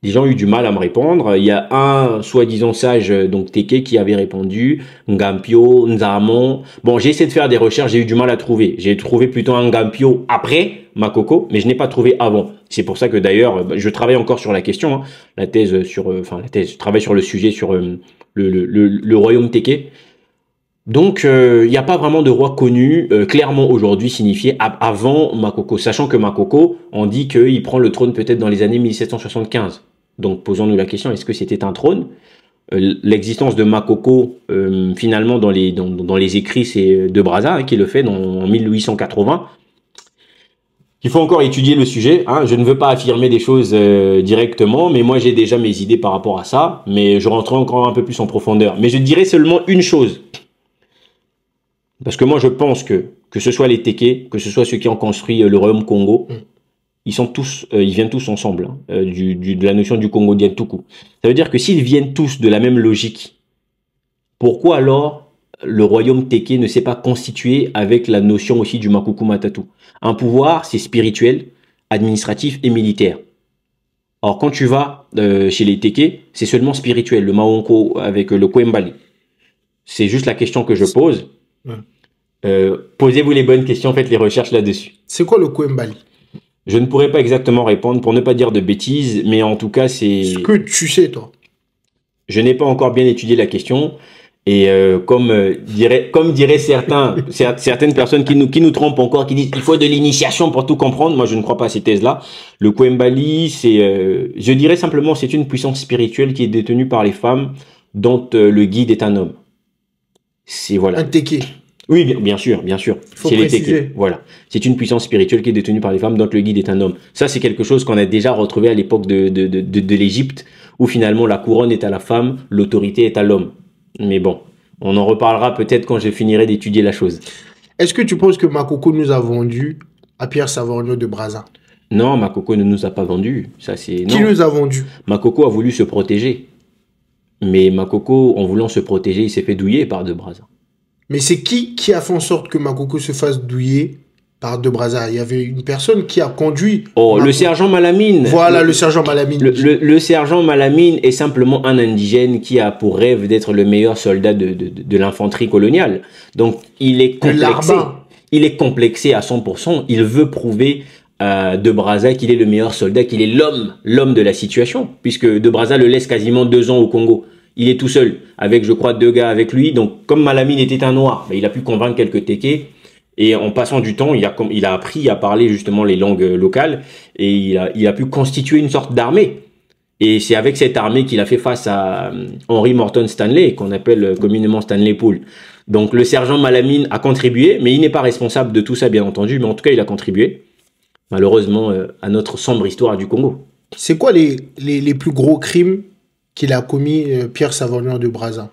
Les gens ont eu du mal à me répondre. Il y a un soi-disant sage, donc Téké, qui avait répondu, Ngampio, Nzamon. Bon, j'ai essayé de faire des recherches, j'ai eu du mal à trouver. J'ai trouvé plutôt un Ngampio après Makoko, mais je n'ai pas trouvé avant. C'est pour ça que d'ailleurs, je travaille encore sur la question, hein, je travaille sur le sujet, sur le royaume Téké. Donc, il n'y a pas vraiment de roi connu, clairement aujourd'hui signifié avant Makoko. Sachant que Makoko, on dit qu'il prend le trône peut-être dans les années 1775. Donc, posons-nous la question, est-ce que c'était un trône? L'existence de Makoko, finalement, dans les écrits, c'est de Brazza, hein, qui le fait en 1880. Il faut encore étudier le sujet. Hein. Je ne veux pas affirmer des choses directement, mais moi, j'ai déjà mes idées par rapport à ça. Mais je rentrerai encore un peu plus en profondeur. Mais je dirais seulement une chose. Parce que moi, je pense que ce soit les Téké, que ce soit ceux qui ont construit le royaume Congo, ils viennent tous ensemble, hein, de la notion du Congo Diantuku. Ça veut dire que s'ils viennent tous de la même logique, pourquoi alors le royaume Téké ne s'est pas constitué avec la notion aussi du Makuku Matatu? Un pouvoir, c'est spirituel, administratif et militaire. Or, quand tu vas chez les Téké, c'est seulement spirituel, le Maonko avec le Kwembali. C'est juste la question que je pose. Posez-vous les bonnes questions, faites les recherches là-dessus. C'est quoi le Kouembali? Je ne pourrais pas exactement répondre pour ne pas dire de bêtises, mais en tout cas, c'est... Ce que tu sais, toi. Je n'ai pas encore bien étudié la question. Et comme diraient certaines personnes qui nous trompent encore, qui disent il faut de l'initiation pour tout comprendre, moi je ne crois pas à ces thèses-là. Le Kouembali, je dirais simplement, c'est une puissance spirituelle qui est détenue par les femmes dont le guide est un homme. C'est voilà. Un teke. Oui, bien sûr, bien sûr. Faut préciser. Voilà. C'est une puissance spirituelle qui est détenue par les femmes dont le guide est un homme. Ça, c'est quelque chose qu'on a déjà retrouvé à l'époque de l'Égypte, où finalement la couronne est à la femme, l'autorité est à l'homme. Mais bon, on en reparlera peut-être quand je finirai d'étudier la chose. Est-ce que tu penses que Makoko nous a vendu à Pierre Savorgnon de Brazza? Non, Makoko ne nous a pas vendu. Ça, c'est Qui nous a vendu? Makoko a voulu se protéger. Mais Makoko, en voulant se protéger, il s'est fait douiller par De Brazza. Mais c'est qui a fait en sorte que Makoko se fasse douiller par De Brazza? Il y avait une personne qui a conduit... le sergent Malamine. Voilà, le sergent Malamine. Le sergent Malamine est simplement un indigène qui a pour rêve d'être le meilleur soldat de l'infanterie coloniale. Donc, il est complexé. Il est complexé à 100%. Il veut prouver à De Brazza qu'il est le meilleur soldat, qu'il est l'homme de la situation. Puisque De Brazza le laisse quasiment 2 ans au Congo. Il est tout seul, avec, je crois, 2 gars avec lui. Donc, comme Malamine était un noir, il a pu convaincre quelques Tékés. Et en passant du temps, il a appris à parler justement les langues locales. Et il a pu constituer une sorte d'armée. Et c'est avec cette armée qu'il a fait face à Henry Morton Stanley, qu'on appelle communément Stanley Pool. Donc, le sergent Malamine a contribué, mais il n'est pas responsable de tout ça, bien entendu. Mais en tout cas, il a contribué, malheureusement, à notre sombre histoire du Congo. C'est quoi les plus gros crimes qu'il a commis Pierre Savorgnon de Brazza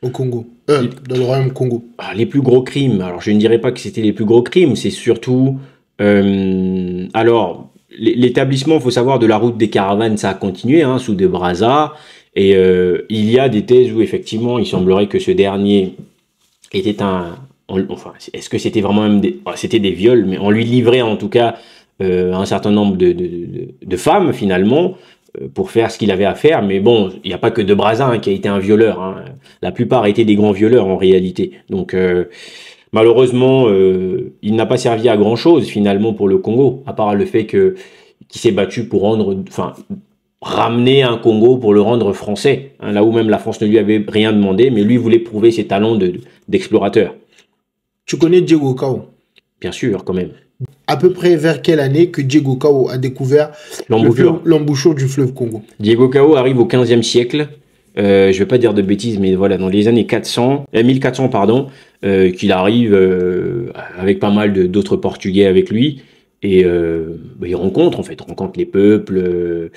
au Congo, dans le royaume Congo? Les plus gros crimes, alors je ne dirais pas que c'était les plus gros crimes, c'est surtout... alors, l'établissement, il faut savoir, de la route des caravanes, ça a continué sous De Brazza, et il y a des thèses où effectivement, il semblerait que ce dernier était enfin, est-ce que c'était vraiment même c'était des viols, mais on lui livrait en tout cas un certain nombre de femmes finalement, pour faire ce qu'il avait à faire. Mais bon, il n'y a pas que De Brazza qui a été un violeur. La plupart étaient des grands violeurs en réalité. Donc malheureusement, il n'a pas servi à grand chose finalement pour le Congo, à part le fait qu'il s'est battu pour ramener un Congo pour le rendre français, là où même la France ne lui avait rien demandé, mais lui voulait prouver ses talents d'explorateur. Tu connais Diego Cao? Bien sûr, quand même. À peu près vers quelle année que Diego Cao a découvert l'embouchure du fleuve Congo? Diego Cao arrive au 15e siècle. Je ne vais pas dire de bêtises, mais voilà, dans les années 1400, pardon, qu'il arrive avec pas mal d'autres Portugais avec lui. Et il rencontre les peuples.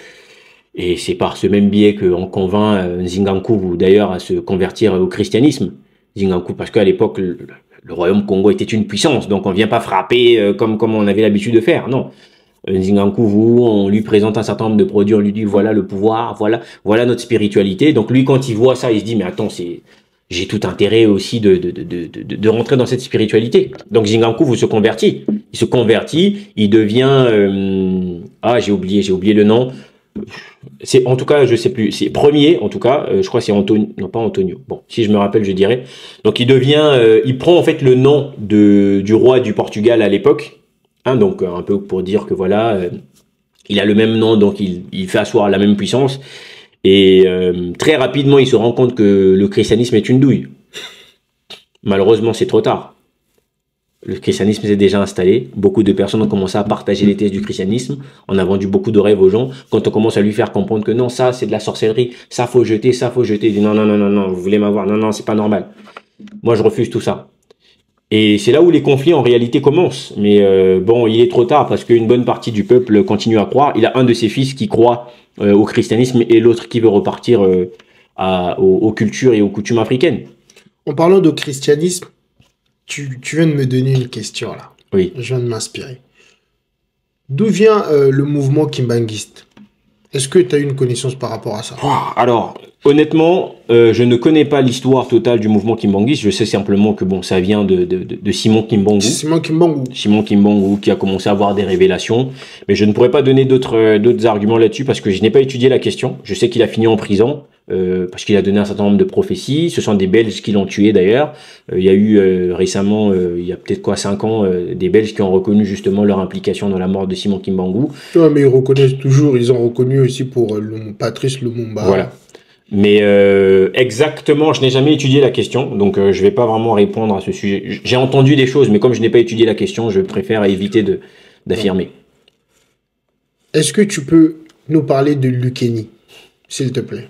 Et c'est par ce même biais qu'on convainc Nzingankou d'ailleurs à se convertir au christianisme. Nzingankou, parce qu'à l'époque, le royaume Congo était une puissance, donc on vient pas frapper comme on avait l'habitude de faire, non. Nzingankou, on lui présente un certain nombre de produits, on lui dit voilà le pouvoir, voilà notre spiritualité. Donc lui, quand il voit ça, il se dit mais attends, j'ai tout intérêt aussi de rentrer dans cette spiritualité. Donc Nzingankou se convertit. Il se convertit, il devient j'ai oublié le nom. C'est en tout cas, je sais plus, c'est premier en tout cas, je crois que c'est Antonio, non pas Antonio. Bon, si je me rappelle, je dirais. Donc il prend en fait le nom du roi du Portugal à l'époque, donc un peu pour dire que voilà, il a le même nom, donc il fait asseoir la même puissance. Et très rapidement, il se rend compte que le christianisme est une douille. Malheureusement, c'est trop tard. Le christianisme s'est déjà installé. Beaucoup de personnes ont commencé à partager les thèses du christianisme. On a vendu beaucoup de rêves aux gens. Quand on commence à lui faire comprendre que non, ça, c'est de la sorcellerie. Ça, faut jeter, ça, faut jeter. Il dit non, vous voulez m'avoir. Non, c'est pas normal. Moi, je refuse tout ça. Et c'est là où les conflits, en réalité, commencent. Mais il est trop tard parce qu'une bonne partie du peuple continue à croire. Il a un de ses fils qui croit au christianisme et l'autre qui veut repartir aux cultures et aux coutumes africaines. En parlant de christianisme, tu viens de me donner une question là. Oui. Je viens de m'inspirer. D'où vient le mouvement kimbanguiste? Est-ce que tu as une connaissance par rapport à ça? Alors, honnêtement, je ne connais pas l'histoire totale du mouvement kimbanguiste. Je sais simplement que ça vient de Simon Kimbangu. Simon Kimbangu qui a commencé à avoir des révélations. Mais je ne pourrais pas donner d'autres arguments là-dessus parce que je n'ai pas étudié la question. Je sais qu'il a fini en prison. parce qu'il a donné un certain nombre de prophéties. Ce sont des Belges qui l'ont tué d'ailleurs. Il y a eu récemment, il y a peut-être 5 ans, des Belges qui ont reconnu justement leur implication dans la mort de Simon Kimbangu. Ouais, mais ils reconnaissent toujours, ils ont reconnu aussi pour Patrice Lumumba. Voilà. Mais exactement, je n'ai jamais étudié la question, donc je vais pas vraiment répondre à ce sujet. J'ai entendu des choses, mais comme je n'ai pas étudié la question, je préfère éviter d'affirmer. Est-ce que tu peux nous parler de Lukeni, s'il te plaît?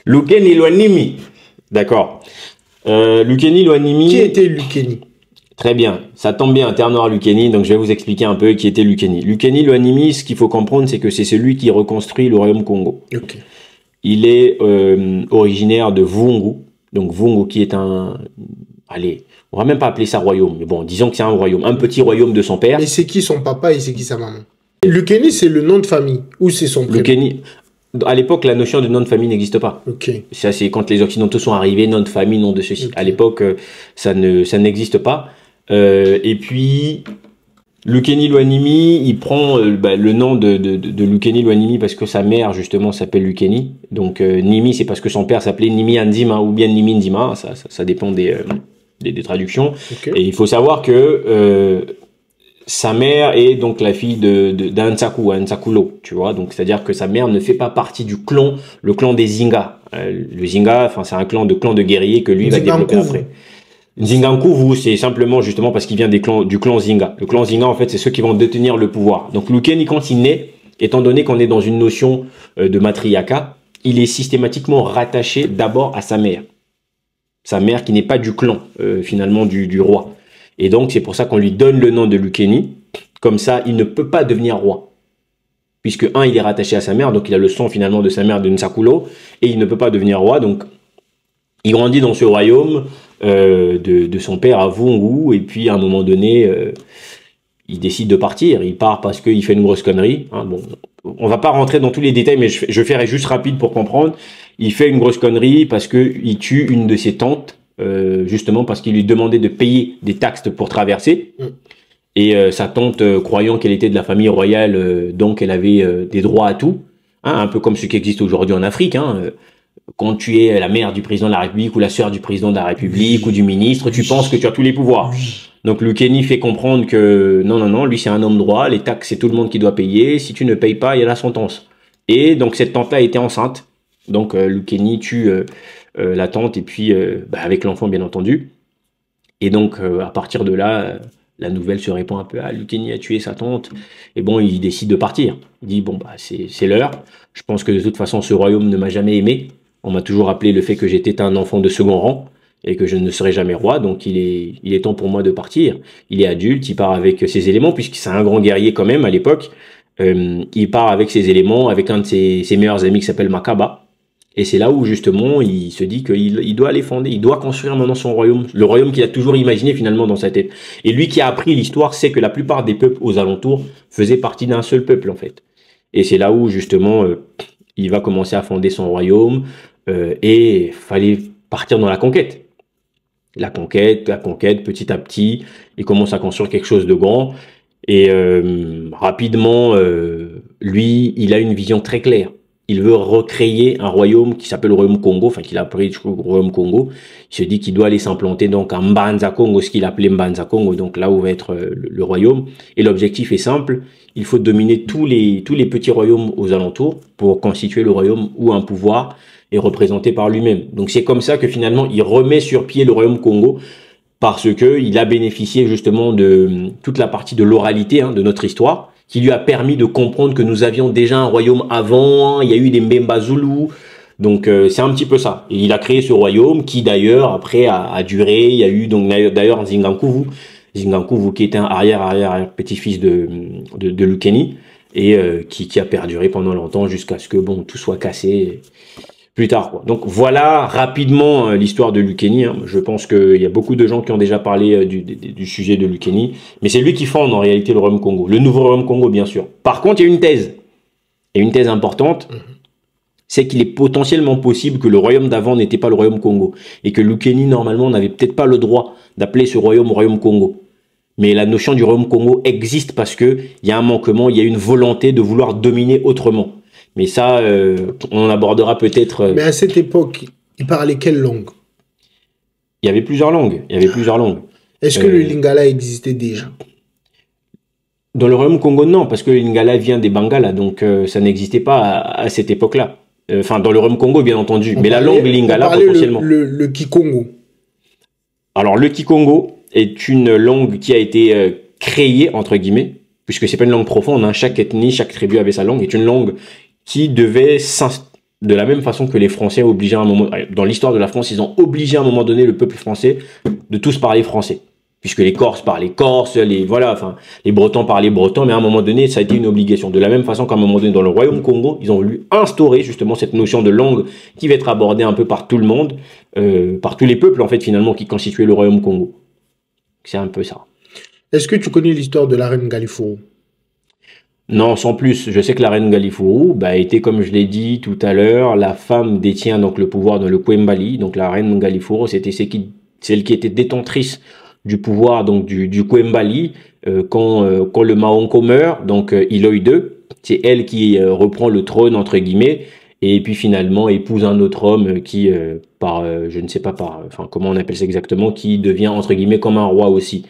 Lukeni Lwanimi, d'accord. Lukeni Lwanimi. Qui était Lukeni? Très bien, ça tombe bien, Terre Noire Lukeni, donc je vais vous expliquer un peu qui était Lukeni. Lukeni Lwanimi, ce qu'il faut comprendre, c'est que c'est celui qui reconstruit le royaume Congo. Ok. Il est originaire de Vungu, donc Vungu qui est allez, on va même pas appeler ça royaume, mais bon, disons que c'est un royaume, un petit royaume de son père. Et c'est qui son papa et c'est qui sa maman? Lukeni, c'est le nom de famille ou c'est son prénom? Lukeni, à l'époque, la notion de nom de famille n'existe pas. Ok. Ça, c'est quand les Occidentaux sont arrivés, nom de famille, nom de ceci. Okay. À l'époque, ça n'existe pas. Et puis, Lukeni Lwanimi, il prend le nom de Lukeni Lwanimi parce que sa mère, justement, s'appelle Lukeni. Donc, Nimi, c'est parce que son père s'appelait Nimi Nzima ou bien Nimi Nzima. Ça dépend des traductions. Okay. Et il faut savoir que sa mère est donc la fille d'un Nsakulo, tu vois. Donc, c'est-à-dire que sa mère ne fait pas partie du clan, le clan des Zinga. Le Zinga, enfin, c'est un clan de guerriers que lui va développer après. Nzingankuvu, c'est simplement justement parce qu'il vient du clan Zinga. Le clan Zinga, en fait, c'est ceux qui vont détenir le pouvoir. Donc, Lukeni, quand il naît, étant donné qu'on est dans une notion de matriarcat, il est systématiquement rattaché d'abord à sa mère. Sa mère qui n'est pas du clan, finalement, du roi. Et donc, c'est pour ça qu'on lui donne le nom de Lukeni. Comme ça, il ne peut pas devenir roi. Puisque, il est rattaché à sa mère, donc il a le sang finalement de sa mère, de Nsakulo, et il ne peut pas devenir roi. Donc, il grandit dans ce royaume de son père à Vungu, et puis à un moment donné, il décide de partir. Il part parce qu'il fait une grosse connerie. Hein. Bon, on va pas rentrer dans tous les détails, mais je ferai juste rapide pour comprendre. Il fait une grosse connerie parce qu'il tue une de ses tantes, justement parce qu'il lui demandait de payer des taxes pour traverser. Et sa tante, croyant qu'elle était de la famille royale, donc elle avait des droits à tout, hein, un peu comme ce qui existe aujourd'hui en Afrique. Hein. Quand tu es la mère du président de la République ou la sœur du président de la République ou du ministre, tu penses que tu as tous les pouvoirs. Donc Lukeni fait comprendre que non, lui c'est un homme droit, les taxes c'est tout le monde qui doit payer, si tu ne payes pas, il y a la sentence. Et donc cette tante-là était enceinte, donc Lukeni tue la tante et puis avec l'enfant bien entendu. Et donc à partir de là, la nouvelle se répand un peu, Lukeni a tué sa tante, et bon il décide de partir. Il dit bon c'est l'heure, je pense que de toute façon ce royaume ne m'a jamais aimé. On m'a toujours rappelé le fait que j'étais un enfant de second rang et que je ne serai jamais roi, donc il est temps pour moi de partir. Il est adulte, il part avec ses éléments, puisque c'est un grand guerrier quand même à l'époque. Il part avec ses éléments, avec un de ses meilleurs amis qui s'appelle Makaba. Et c'est là où justement il se dit qu'il doit aller fonder, il doit construire maintenant son royaume, le royaume qu'il a toujours imaginé finalement dans sa tête. Et lui qui a appris l'histoire sait que la plupart des peuples aux alentours faisaient partie d'un seul peuple en fait. Et c'est là où justement il va commencer à fonder son royaume. Et fallait partir dans la conquête. La conquête, petit à petit, il commence à construire quelque chose de grand. Et rapidement, lui, il a une vision très claire. Il veut recréer un royaume qui s'appelle le royaume Congo, enfin qu'il a appelé le royaume Congo. Il se dit qu'il doit aller s'implanter donc à Mbanza Congo, ce qu'il appelait Mbanza Congo, donc là où va être le royaume. Et l'objectif est simple, il faut dominer tous les petits royaumes aux alentours pour constituer le royaume où un pouvoir est représenté par lui-même. Donc c'est comme ça que finalement il remet sur pied le royaume Congo parce que il a bénéficié justement de toute la partie de l'oralité de notre histoire qui lui a permis de comprendre que nous avions déjà un royaume avant, il y a eu des Mbemba Zulu, donc c'est un petit peu ça. Et il a créé ce royaume qui d'ailleurs après a duré, il y a eu donc d'ailleurs Nzingankuvu qui était un arrière petit-fils de Lukeni et qui a perduré pendant longtemps jusqu'à ce que bon tout soit cassé plus tard, quoi. Donc voilà rapidement l'histoire de Lukeni. Je pense qu'il y a beaucoup de gens qui ont déjà parlé du sujet de Lukeni, mais c'est lui qui fonde en réalité le royaume Congo, le nouveau royaume Congo bien sûr. Par contre, il y a une thèse, et une thèse importante, c'est qu'il est potentiellement possible que le royaume d'avant n'était pas le royaume Congo, et que Lukeni normalement n'avait peut-être pas le droit d'appeler ce royaume Congo. Mais la notion du royaume Congo existe parce que il y a un manquement, il y a une volonté de vouloir dominer autrement. Mais ça, on abordera peut-être. Mais à cette époque, ils parlaient quelle langue? Il y avait plusieurs langues. Il y avait plusieurs langues. Est-ce que le Lingala existait déjà? Dans le royaume Congo, non, parce que le Lingala vient des Bangala, donc ça n'existait pas à cette époque-là. Enfin, dans le royaume Congo, bien entendu. Mais la langue Lingala, potentiellement. Le Kikongo. Alors, le Kikongo est une langue qui a été créée, entre guillemets, puisque c'est pas une langue profonde, hein. Chaque ethnie, chaque tribu avait sa langue, est une langue qui devait de la même façon que les Français ont obligé à un moment, dans l'histoire de la France, ils ont obligé à un moment donné le peuple français de tous parler français. Puisque les Corses parlaient corse, voilà, enfin, les Bretons parlaient breton, mais à un moment donné, ça a été une obligation. De la même façon qu'à un moment donné, dans le royaume Congo, ils ont voulu instaurer justement cette notion de langue qui va être abordée un peu par tout le monde, par tous les peuples, en fait, finalement, qui constituaient le royaume Congo. C'est un peu ça. Est-ce que tu connais l'histoire de la reine Galiforo? Non, sans plus. Je sais que la reine Galifuru était, comme je l'ai dit tout à l'heure, la femme détient donc le pouvoir dans le Kwembali. Donc la reine Galifuru, c'était celle qui était détentrice du pouvoir donc du Kwembali quand le Maonko meurt, donc Iloy II, c'est elle qui reprend le trône entre guillemets et puis finalement épouse un autre homme qui je ne sais pas enfin comment on appelle ça exactement, qui devient entre guillemets comme un roi aussi.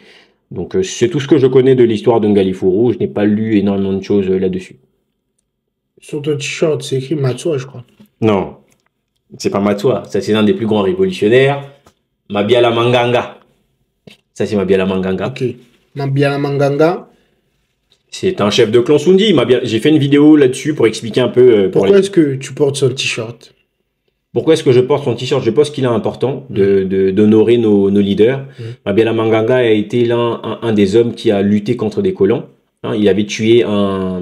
Donc c'est tout ce que je connais de l'histoire de Galifuru. Je n'ai pas lu énormément de choses là-dessus. Sur ton t-shirt, c'est écrit Matsua, je crois. Non, c'est pas Matsua. Ça c'est l'un des plus grands révolutionnaires. Mabiala Manganga. Ça, c'est Mabiala Manganga. Ok. Mabiala Manganga. C'est un chef de clan Sundi. J'ai fait une vidéo là-dessus pour expliquer un peu. Pourquoi est-ce que tu portes son t-shirt? Pourquoi est-ce que je porte son t-shirt? Je pense qu'il est important d'honorer nos leaders. Mabiala Manganga a été un des hommes qui a lutté contre des colons. Hein, il avait tué un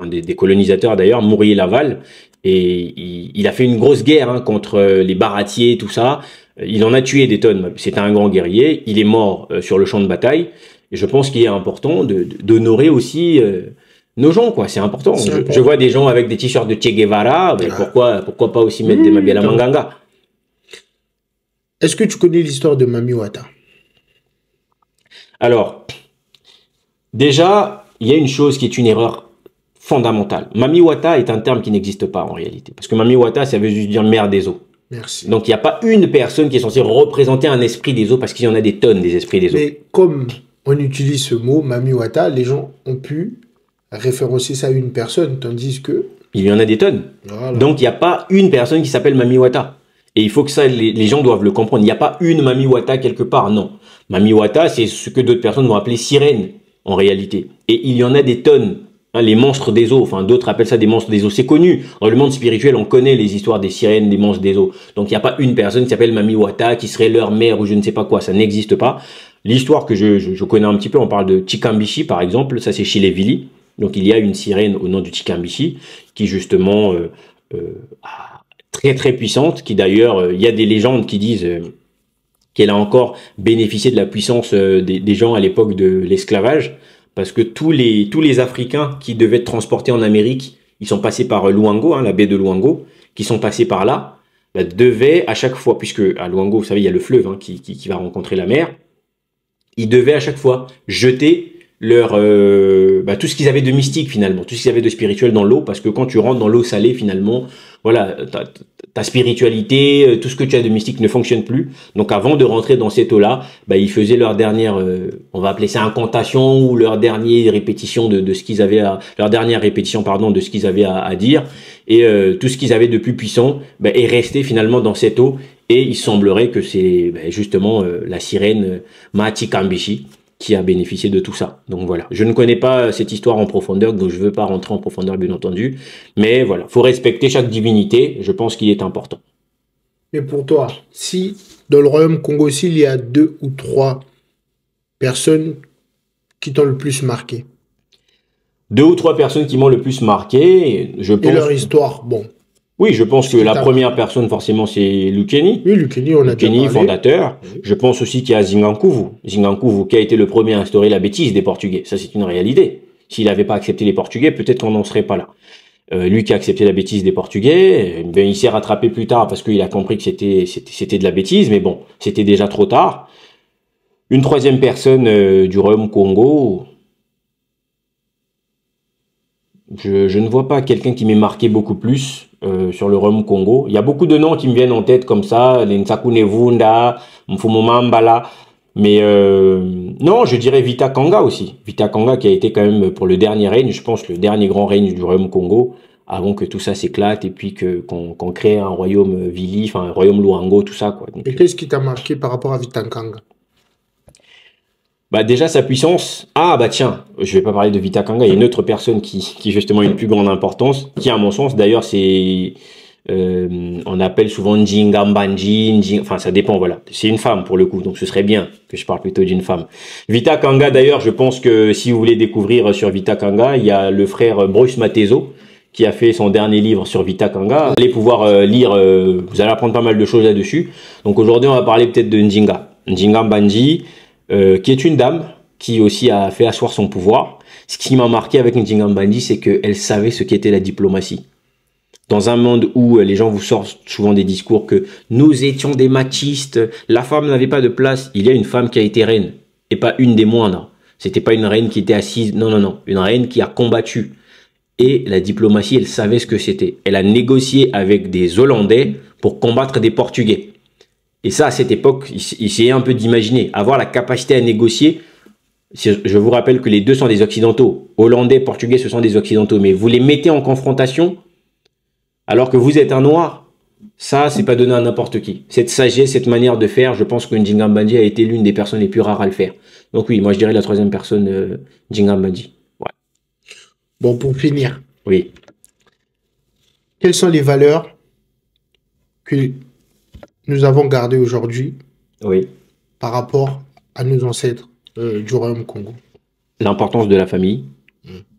des colonisateurs d'ailleurs, Mourier Laval. Et il a fait une grosse guerre contre les baratiers, tout ça. Il en a tué des tonnes. C'était un grand guerrier. Il est mort sur le champ de bataille. Et je pense qu'il est important d'honorer aussi nos gens, quoi. C'est important. Je vois des gens avec des t-shirts de Che Guevara. Pourquoi pas aussi mettre des Mabiala Manganga? Est-ce que tu connais l'histoire de Mami Wata? Alors, déjà, il y a une chose qui est une erreur fondamentale. Mami Wata est un terme qui n'existe pas en réalité. Parce que Mami Wata, ça veut juste dire mère des eaux. Merci. Donc, il n'y a pas une personne qui est censée représenter un esprit des eaux parce qu'il y en a des tonnes des esprits des eaux. Mais comme on utilise ce mot, Mami Wata, les gens ont pu référencer ça à une personne, tandis que... Il y en a des tonnes. Voilà. Donc, il n'y a pas une personne qui s'appelle Mami Wata. Et il faut que ça, les gens doivent le comprendre. Il n'y a pas une Mami Wata quelque part, non. Mami Wata, c'est ce que d'autres personnes vont appeler sirène, en réalité. Et il y en a des tonnes. Hein, les monstres des eaux, enfin d'autres appellent ça des monstres des eaux, c'est connu. Dans le monde spirituel, on connaît les histoires des sirènes, des monstres des eaux. Donc il n'y a pas une personne qui s'appelle Mami Wata, qui serait leur mère ou je ne sais pas quoi, ça n'existe pas. L'histoire que je connais un petit peu, on parle de Chikambishi par exemple, ça c'est chez les Vili. Donc il y a une sirène au nom du Chikambishi qui justement très très puissante, qui d'ailleurs, il y a des légendes qui disent qu'elle a encore bénéficié de la puissance des gens à l'époque de l'esclavage. Parce que tous les Africains qui devaient être transportés en Amérique, ils sont passés par Luango, la baie de Luango, qui sont passés par là, devaient à chaque fois, puisque à Luango, vous savez, il y a le fleuve qui va rencontrer la mer, ils devaient à chaque fois jeter tout ce qu'ils avaient de mystique finalement, tout ce qu'ils avaient de spirituel dans l'eau, parce que quand tu rentres dans l'eau salée finalement, voilà, ta spiritualité, tout ce que tu as de mystique ne fonctionne plus. Donc avant de rentrer dans cette eau-là, ils faisaient leur dernière, on va appeler ça incantation, ou leur dernière répétition de ce qu'ils avaient leur dernière répétition pardon de ce qu'ils avaient à dire, et tout ce qu'ils avaient de plus puissant est resté finalement dans cette eau, et il semblerait que c'est justement la sirène Mahati Kambishi qui a bénéficié de tout ça. Donc voilà, je ne connais pas cette histoire en profondeur, donc je ne veux pas rentrer en profondeur bien entendu, mais voilà, faut respecter chaque divinité, je pense qu'il est important. Mais pour toi, si dans le royaume Congo, s'il y a 2 ou 3 personnes qui t'ont le plus marqué? 2 ou 3 personnes qui m'ont le plus marqué, je pense... Et leur histoire, bon. Oui, je pense que la première personne, forcément, c'est Lukeni. Oui, Lukeni, on a déjà parlé. Fondateur. Oui. Je pense aussi qu'il y a Zingankuvu. Zingankuvu qui a été le premier à instaurer la bêtise des Portugais. Ça, c'est une réalité. S'il n'avait pas accepté les Portugais, peut-être qu'on n'en serait pas là. Lui qui a accepté la bêtise des Portugais, il s'est rattrapé plus tard parce qu'il a compris que c'était de la bêtise, mais bon, c'était déjà trop tard. Une troisième personne du royaume Congo... Je ne vois pas quelqu'un qui m'ait marqué beaucoup plus sur le Royaume Congo. Il y a beaucoup de noms qui me viennent en tête comme ça, les Nsaku Nevunda, Mfumu Mambala. Mais non, je dirais Vita Kanga aussi. Vita Kanga qui a été quand même pour le dernier règne, je pense le dernier grand règne du Royaume Congo, avant que tout ça s'éclate et puis qu'on crée un royaume Vili, enfin un royaume Luango, tout ça quoi. Donc, Et qu'est-ce qui t'a marqué par rapport à Vitankanga? bah déjà sa puissance. Ah bah tiens, je vais pas parler de Vita Kanga, il y a une autre personne qui justement a une plus grande importance, qui à mon sens d'ailleurs c'est on appelle souvent Njingambanji, enfin ça dépend, voilà. C'est une femme pour le coup, donc ce serait bien que je parle plutôt d'une femme. Vita Kanga d'ailleurs, je pense que si vous voulez découvrir sur Vita Kanga, il y a le frère Bruce Matezo qui a fait son dernier livre sur Vita Kanga. Vous allez pouvoir lire, vous allez apprendre pas mal de choses là-dessus. Donc aujourd'hui on va parler peut-être de Njingambanji, qui est une dame qui aussi a fait asseoir son pouvoir. Ce qui m'a marqué avec Njingambanji, c'est qu'elle savait ce qu'était la diplomatie. Dans un monde où les gens vous sortent souvent des discours que nous étions des machistes, la femme n'avait pas de place, il y a une femme qui a été reine, et pas une des moindres. C'était pas une reine qui était assise, non, non, non, une reine qui a combattu. Et la diplomatie, elle savait ce que c'était. Elle a négocié avec des Hollandais pour combattre des Portugais. Et ça, à cette époque, essayez un peu d'imaginer, avoir la capacité à négocier. Je vous rappelle que les deux sont des Occidentaux. Hollandais, Portugais, ce sont des Occidentaux. Mais vous les mettez en confrontation, alors que vous êtes un noir, ça, c'est pas donné à n'importe qui. Cette sagesse, cette manière de faire, je pense que Njingambanji a été l'une des personnes les plus rares à le faire. Donc oui, moi je dirais la troisième personne, Njingambanji. Ouais. Bon, pour finir, Oui. quelles sont les valeurs que nous avons gardées aujourd'hui Oui. par rapport à nos ancêtres du Royaume Congo? L'importance de la famille.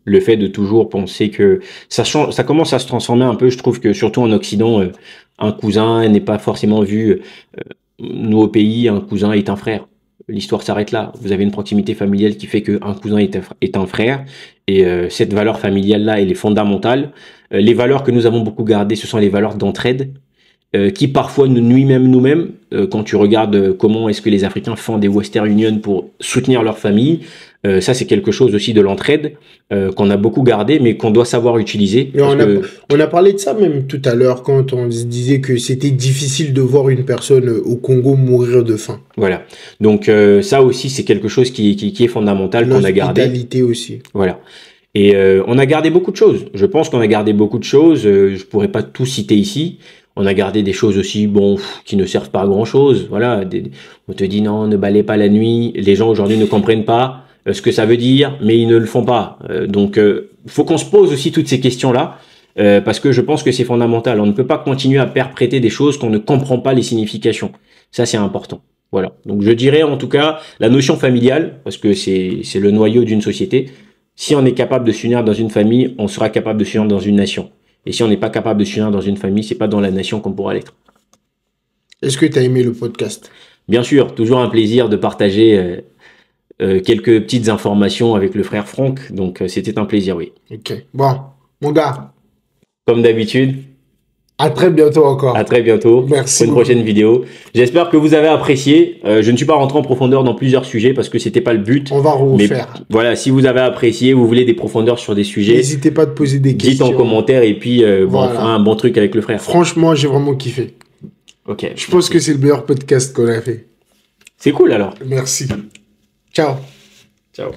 Le fait de toujours penser que ça commence à se transformer un peu. Je trouve que surtout en Occident, un cousin n'est pas forcément vu. Nous au pays, un cousin est un frère. L'histoire s'arrête là. Vous avez une proximité familiale qui fait qu'un cousin est un frère. Et cette valeur familiale-là, elle est fondamentale. Les valeurs que nous avons beaucoup gardées, ce sont les valeurs d'entraide, qui parfois nous nuit même nous-mêmes. Quand tu regardes comment est-ce que les Africains font des Western Union pour soutenir leur famille, ça c'est quelque chose aussi de l'entraide qu'on a beaucoup gardé, mais qu'on doit savoir utiliser. Mais on a parlé de ça même tout à l'heure quand on se disait que c'était difficile de voir une personne au Congo mourir de faim. Voilà. Donc ça aussi c'est quelque chose qui est fondamental, qu'on a gardé. L'hospitalité aussi. Voilà. Et on a gardé beaucoup de choses. Je pense qu'on a gardé beaucoup de choses. Je pourrais pas tout citer ici. On a gardé des choses aussi, bon, qui ne servent pas à grand chose. Voilà. On te dit non, ne balais pas la nuit. Les gens aujourd'hui ne comprennent pas ce que ça veut dire, mais ils ne le font pas. Donc, faut qu'on se pose aussi toutes ces questions-là, parce que je pense que c'est fondamental. On ne peut pas continuer à perpréter des choses qu'on ne comprend pas les significations. Ça, c'est important. Voilà. Donc, je dirais en tout cas la notion familiale, parce que c'est le noyau d'une société. Si on est capable de s'unir dans une famille, on sera capable de s'unir dans une nation. Et si on n'est pas capable de s'unir dans une famille, c'est pas dans la nation qu'on pourra l'être. Est-ce que tu as aimé le podcast? Bien sûr, toujours un plaisir de partager quelques petites informations avec le frère Franck. Donc, c'était un plaisir, oui. Ok. Bon, mon gars. Comme d'habitude. À très bientôt encore. À très bientôt. Merci. Pour une prochaine vidéo. J'espère que vous avez apprécié. Je ne suis pas rentré en profondeur dans plusieurs sujets parce que c'était pas le but. On va refaire. Mais voilà, si vous avez apprécié, vous voulez des profondeurs sur des sujets, n'hésitez pas à te poser des questions. Dites en commentaire et puis voilà. On fera un bon truc avec le frère. Franchement, j'ai vraiment kiffé. Ok. Je pense que c'est le meilleur podcast qu'on a fait. C'est cool alors. Merci. Ciao. Ciao.